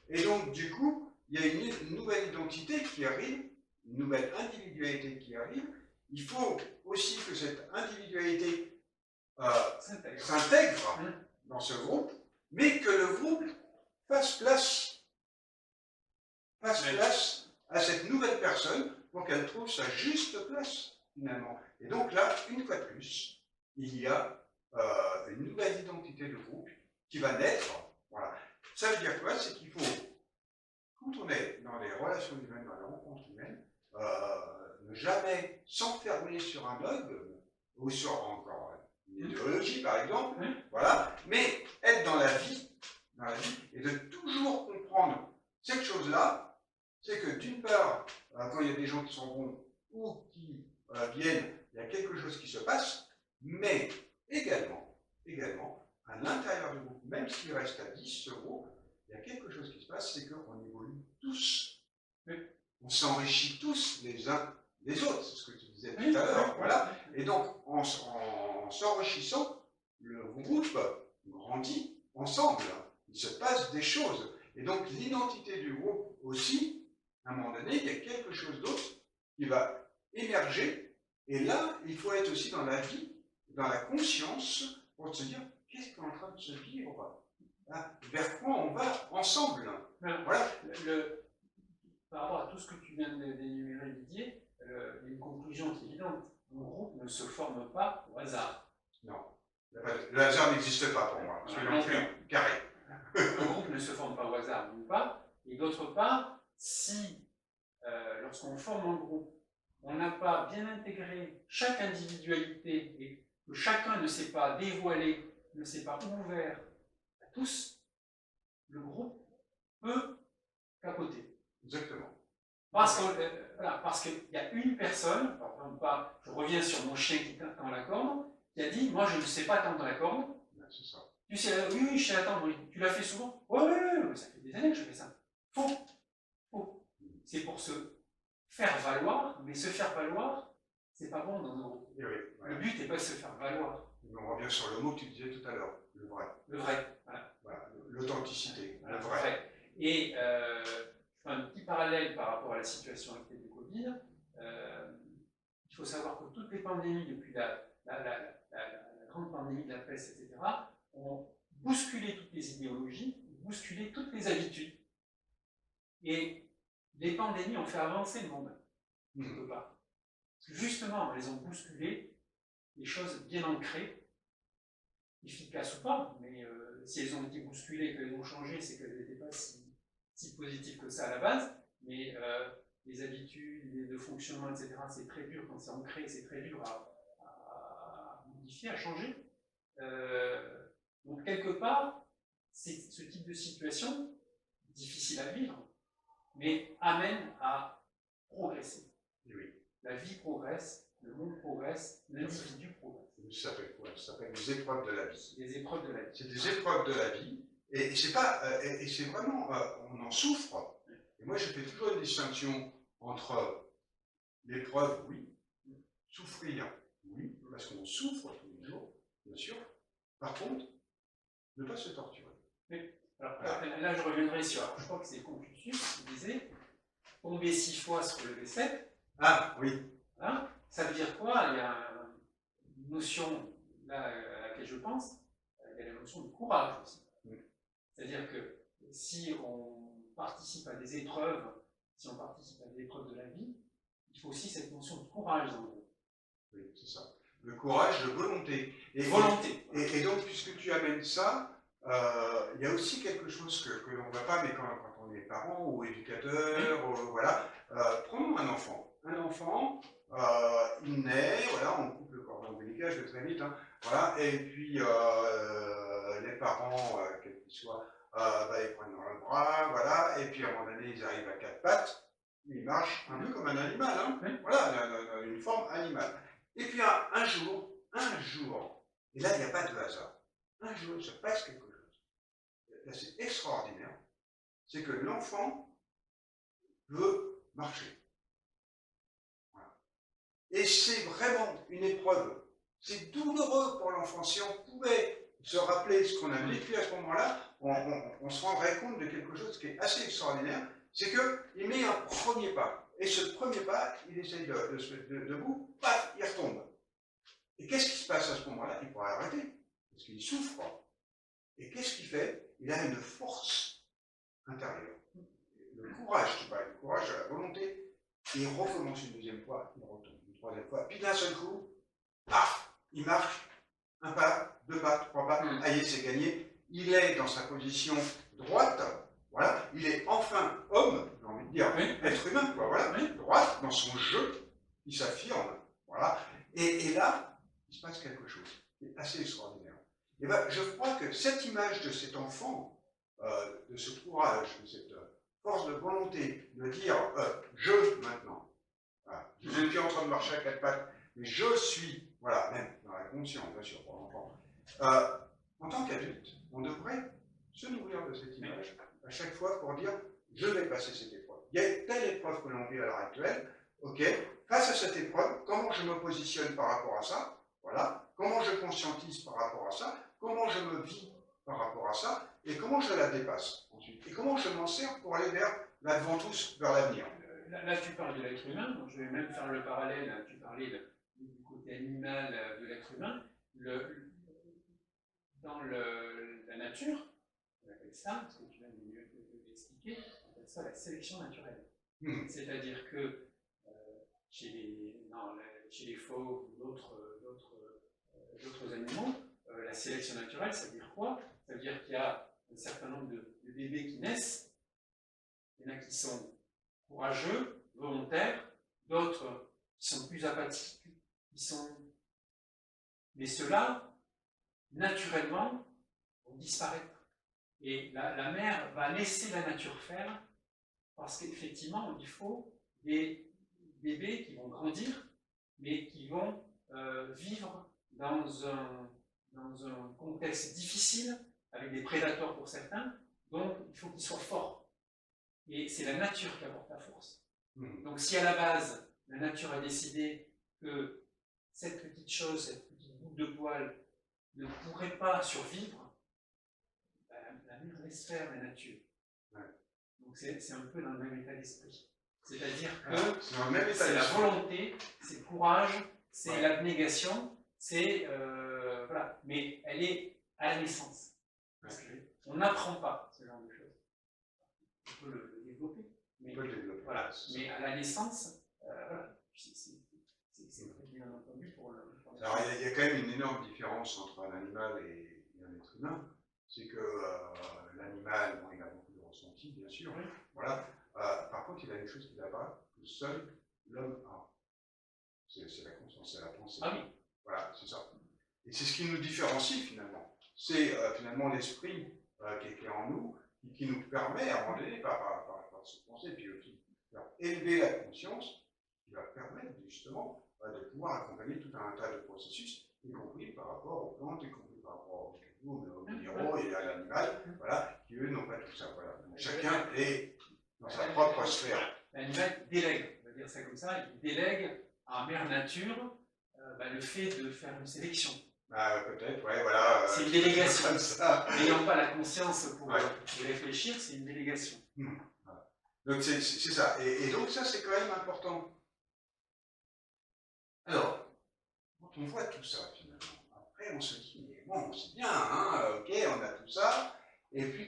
et donc du coup, il y a une nouvelle identité qui arrive, une nouvelle individualité qui arrive. Il faut aussi que cette individualité s'intègre dans ce groupe, mais que le groupe fasse place à cette nouvelle personne pour qu'elle trouve sa juste place, finalement. Et donc là, une fois de plus, il y a une nouvelle identité de groupe qui va naître. Voilà. Ça veut dire quoi? C'est qu'il faut, quand on est dans les relations humaines, dans les rencontres humaines, ne jamais s'enfermer sur un dogme ou sur encore une idéologie, par exemple, voilà, mais être dans la vie, et de toujours comprendre cette chose-là, c'est que d'une part, quand il y a des gens qui sont bons ou qui viennent il y a quelque chose qui se passe, mais également, à l'intérieur du groupe, même s'il reste à 10 ce groupe, il y a quelque chose qui se passe, c'est qu'on évolue tous. On s'enrichit tous les uns des autres, c'est ce que tu disais tout à l'heure. Voilà. Et donc, en s'enrichissant, le groupe grandit ensemble. Il se passe des choses. Et donc, l'identité du groupe aussi, à un moment donné, il y a quelque chose d'autre qui va émerger. Et là, il faut être aussi dans la vie, dans la conscience, pour se dire, qu'est-ce qui est en train de se vivre? Vers quoi on va ensemble? Voilà. Par rapport à tout ce que tu viens d'énumérer, Didier, il y a une conclusion qui est évidente. Un groupe ne se forme pas au hasard. Non. Le hasard n'existe pas pour moi. Je suis non plus carré. Un groupe ne se forme pas au hasard, d'une part. Et d'autre part, si, lorsqu'on forme un groupe, on n'a pas bien intégré chaque individualité et que chacun ne s'est pas dévoilé, ne s'est pas ouvert à tous, le groupe peut capoter. Exactement. Parce qu'il y a une personne, je reviens sur mon chien qui tend la corde, qui a dit, moi je ne sais pas tendre la corde. C'est ça. Tu sais, oui, je sais la tendre. Tu l'as fait souvent? Ouais, ça fait des années que je fais ça. Faux. C'est pour se faire valoir, mais se faire valoir, c'est pas bon dans nos groupes. Oui, Le but n'est pas de se faire valoir. On revient sur le mot que tu disais tout à l'heure, le vrai. Le vrai, voilà. L'authenticité, voilà, le vrai. Et je fais un petit parallèle par rapport à la situation actuelle du Covid. Il faut savoir que toutes les pandémies, depuis la grande pandémie de la peste, etc., ont bousculé toutes les idéologies, bousculé toutes les habitudes. Et les pandémies ont fait avancer le monde, quelque part. Parce que justement, elles ont bousculé les choses bien ancrées, efficaces ou pas, mais si elles ont été bousculées, qu'elles ont changé, c'est qu'elles n'étaient pas si positives que ça à la base. Mais les habitudes de fonctionnement, etc., c'est très dur quand c'est ancré, c'est très dur à modifier, à changer. Donc, quelque part, c'est ce type de situation, difficile à vivre, mais amène à progresser. Oui. La vie progresse, le monde progresse, l'individu progresse. Ça s'appelle quoi? Ça s'appelle des épreuves de la vie. Des épreuves de la vie. C'est des épreuves de la vie, et c'est vraiment, on en souffre. Et moi, je fais toujours une distinction entre l'épreuve, oui, souffrir, oui, parce qu'on souffre tous les jours, bien sûr. Par contre, ne pas se torturer. Oui. Alors, là, je reviendrai sur, je crois que c'est Confucius qui disait, tomber 6 fois, se relever 7. Ah, oui. Hein, ça veut dire quoi? Il y a une notion là, à laquelle je pense, il y a la notion de courage aussi. C'est-à-dire que si on participe à des épreuves, si on participe à des épreuves de la vie, il faut aussi cette notion de courage dans le groupe. Oui, c'est ça. Le courage, la volonté. Et donc, puisque tu amènes ça, il y a aussi quelque chose que l'on ne voit pas, mais quand on est parent ou éducateur, voilà, prenons un enfant. Un enfant, il naît, voilà, on coupe le cordon ombilical, je vais très vite, hein, voilà, et puis les parents, quels qu'ils soient, ils prennent dans le bras, voilà, et puis à un moment donné, ils arrivent à 4 pattes, ils marchent un peu comme un animal, hein, voilà, une forme animale. Et puis un jour, et là il n'y a pas de hasard, un jour il se passe quelque chose. Là c'est extraordinaire, c'est que l'enfant veut marcher. Voilà. Et c'est vraiment une épreuve. C'est douloureux pour l'enfant. Si on pouvait se rappeler ce qu'on a vécu à ce moment-là, on se rendrait compte de quelque chose qui est assez extraordinaire, c'est qu'il met un premier pas. Et ce premier pas, il essaye de se mettre debout, paf, il retombe. Et qu'est-ce qui se passe à ce moment-là? Il pourrait arrêter, parce qu'il souffre. Et qu'est-ce qu'il fait? Il a une force intérieure. Le courage, tu parles du courage, de la volonté, et il recommence une deuxième fois, il retombe une troisième fois, puis d'un seul coup, paf, il marche, un pas, 2 pas, 3 pas, aïe, c'est gagné. Il est dans sa position droite, voilà, il est enfin homme, j'ai envie de dire, être humain, quoi, voilà, droite, dans son jeu, il s'affirme, voilà, et là, il se passe quelque chose qui est assez extraordinaire. Et ben, je crois que cette image de cet enfant, de ce courage, de cette force de volonté, de dire je maintenant, voilà, je suis plus en train de marcher à 4 pattes, mais je suis, voilà, même dans la conscience, bien sûr, pour l'enfant. En tant qu'adulte, on devrait se nourrir de cette image à chaque fois pour dire je vais passer cette épreuve. Il y a telle épreuve que l'on vit à l'heure actuelle, ok, face à cette épreuve, comment je me positionne par rapport à ça, voilà, comment je conscientise par rapport à ça, comment je me vis par rapport à ça, et comment je la dépasse ensuite, et comment je m'en sers pour aller vers l'adventus, vers l'avenir. Là, tu parles de l'être humain, donc je vais même faire le parallèle, tu parlais du côté animal de l'être humain. Dans la nature, on appelle ça, ce que tu viens de l'expliquer, on appelle ça la sélection naturelle. C'est-à-dire que chez les fauves ou d'autres animaux, la sélection naturelle, ça veut dire quoi? Ça veut dire qu'il y a un certain nombre de bébés qui naissent, il y en a qui sont courageux, volontaires, d'autres qui sont plus apathiques, mais ceux-là, naturellement, vont disparaître. Et la mère va laisser la nature faire, parce qu'effectivement, il faut des bébés qui vont grandir, mais qui vont vivre dans un contexte difficile, avec des prédateurs pour certains, donc il faut qu'ils soient forts. Et c'est la nature qui apporte la force. Donc si à la base, la nature a décidé que cette petite chose, cette petite boule de poil, ne pourrait pas survivre, la mère laisse faire la nature. Donc c'est un peu dans le même état d'esprit. C'est-à-dire que c'est la volonté, c'est le courage, c'est l'abnégation, c'est voilà. Mais elle est à la naissance. On n'apprend pas ce genre de choses. On peut le développer. Mais, voilà. Mais à la naissance, voilà. C'est très bien entendu pour le. Alors il y a quand même une énorme différence entre un animal et un être humain. C'est que l'animal, bon, il a beaucoup de ressentis, bien sûr. Oui. Voilà. Par contre, il a une chose qu'il n'a pas, que seul l'homme a. C'est la conscience, c'est la pensée. Ah oui. Voilà, c'est ça. Et c'est ce qui nous différencie finalement. C'est finalement l'esprit qui est en nous, qui nous permet à un moment donné, par cette pensée, puis aussi élever la conscience, qui va permettre justement de pouvoir accompagner tout un tas de processus, y compris par rapport aux plantes, y compris par rapport aux minéraux et à l'animal, voilà, qui eux n'ont pas tout ça. Voilà. Donc, chacun est dans sa propre sphère. L'animal délègue, on va dire ça comme ça, il délègue à Mère Nature le fait de faire une sélection. Peut-être, ouais, voilà. C'est une délégation. N'ayant pas la conscience pour réfléchir, c'est une délégation. Voilà. Donc c'est ça. Et donc ça, c'est quand même important. Alors, quand on voit tout ça, finalement, après on se dit, mais bon, c'est bien, hein, ok, on a tout ça, et puis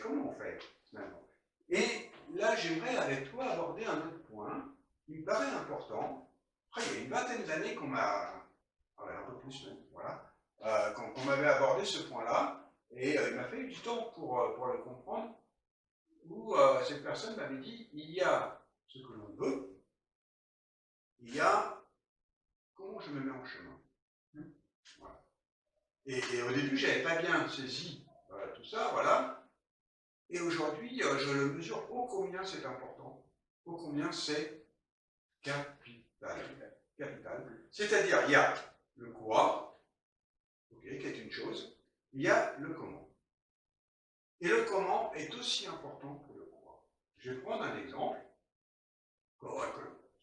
comment on fait, finalement? Et là, j'aimerais avec toi aborder un autre point qui me paraît important. Après, il y a une vingtaine d'années qu'on m'a, un peu plus même, voilà, qu'on m'avait abordé ce point-là, et il m'a fallu du temps pour le comprendre, où cette personne m'avait dit, il y a ce que l'on veut, il y a comment je me mets en chemin. Voilà. Et au début, je n'avais pas bien saisi tout ça, voilà. Et aujourd'hui, je le mesure ô combien c'est important, ô combien c'est capital. C'est-à-dire, il y a le quoi, qui est une chose, il y a le comment. Et le comment est aussi important que le quoi. Je vais prendre un exemple.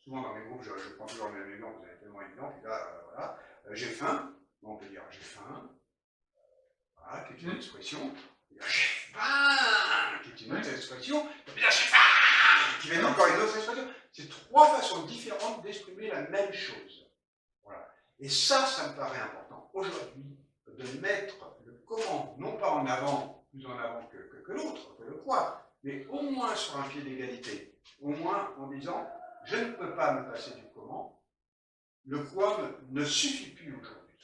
Souvent dans mes groupes, je prends toujours le même exemple, vous avez tellement d'exemples, et là, voilà. J'ai faim, on peut dire j'ai faim, voilà, qui est une expression. J'ai faim, qui est une autre expression. On peut dire j'ai faim, qui va être encore une autre expression. C'est trois façons différentes d'exprimer la même chose. Voilà. Et ça me paraît important aujourd'hui, de mettre le comment, non pas en avant, plus en avant que l'autre, que le quoi, mais au moins sur un pied d'égalité. Au moins en disant, je ne peux pas me passer du comment, le quoi ne suffit plus aujourd'hui.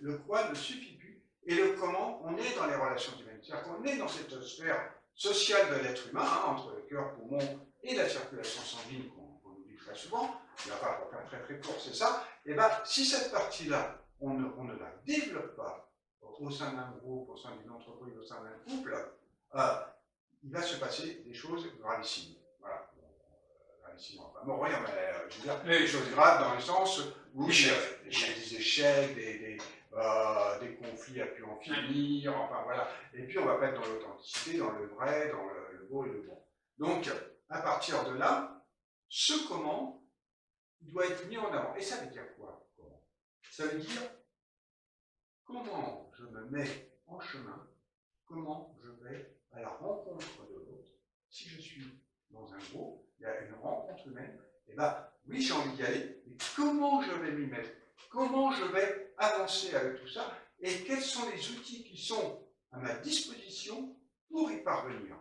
Le quoi ne suffit plus. Et le comment, on est dans les relations humaines. C'est-à-dire qu'on est dans cette sphère sociale de l'être humain, entre le cœur, poumon et la circulation sanguine qu'on nous dit très souvent, il n'y a pas pour faire très très court, c'est ça. Et bien, si cette partie-là, on ne la développe pas au sein d'un groupe, au sein d'une entreprise, au sein d'un couple, il va se passer des choses gravissimes. Voilà. accident, on va mourir, mais je veux dire, Oui. des choses graves dans le sens où il y a Échec. des échecs, des conflits à pu en finir, enfin voilà. Et puis on va pas être dans l'authenticité, dans le vrai, dans le beau et le bon. Donc, à partir de là, ce comment doit être mis en avant. Et ça veut dire quoi? Comment? Ça veut dire comment je me mets en chemin, comment je vais à la rencontre de l'autre. Si je suis dans un groupe, il y a une rencontre humaine, et bien oui, j'ai envie d'y aller, mais comment je vais m'y mettre? Comment je vais avancer avec tout ça? Et quels sont les outils qui sont à ma disposition pour y parvenir?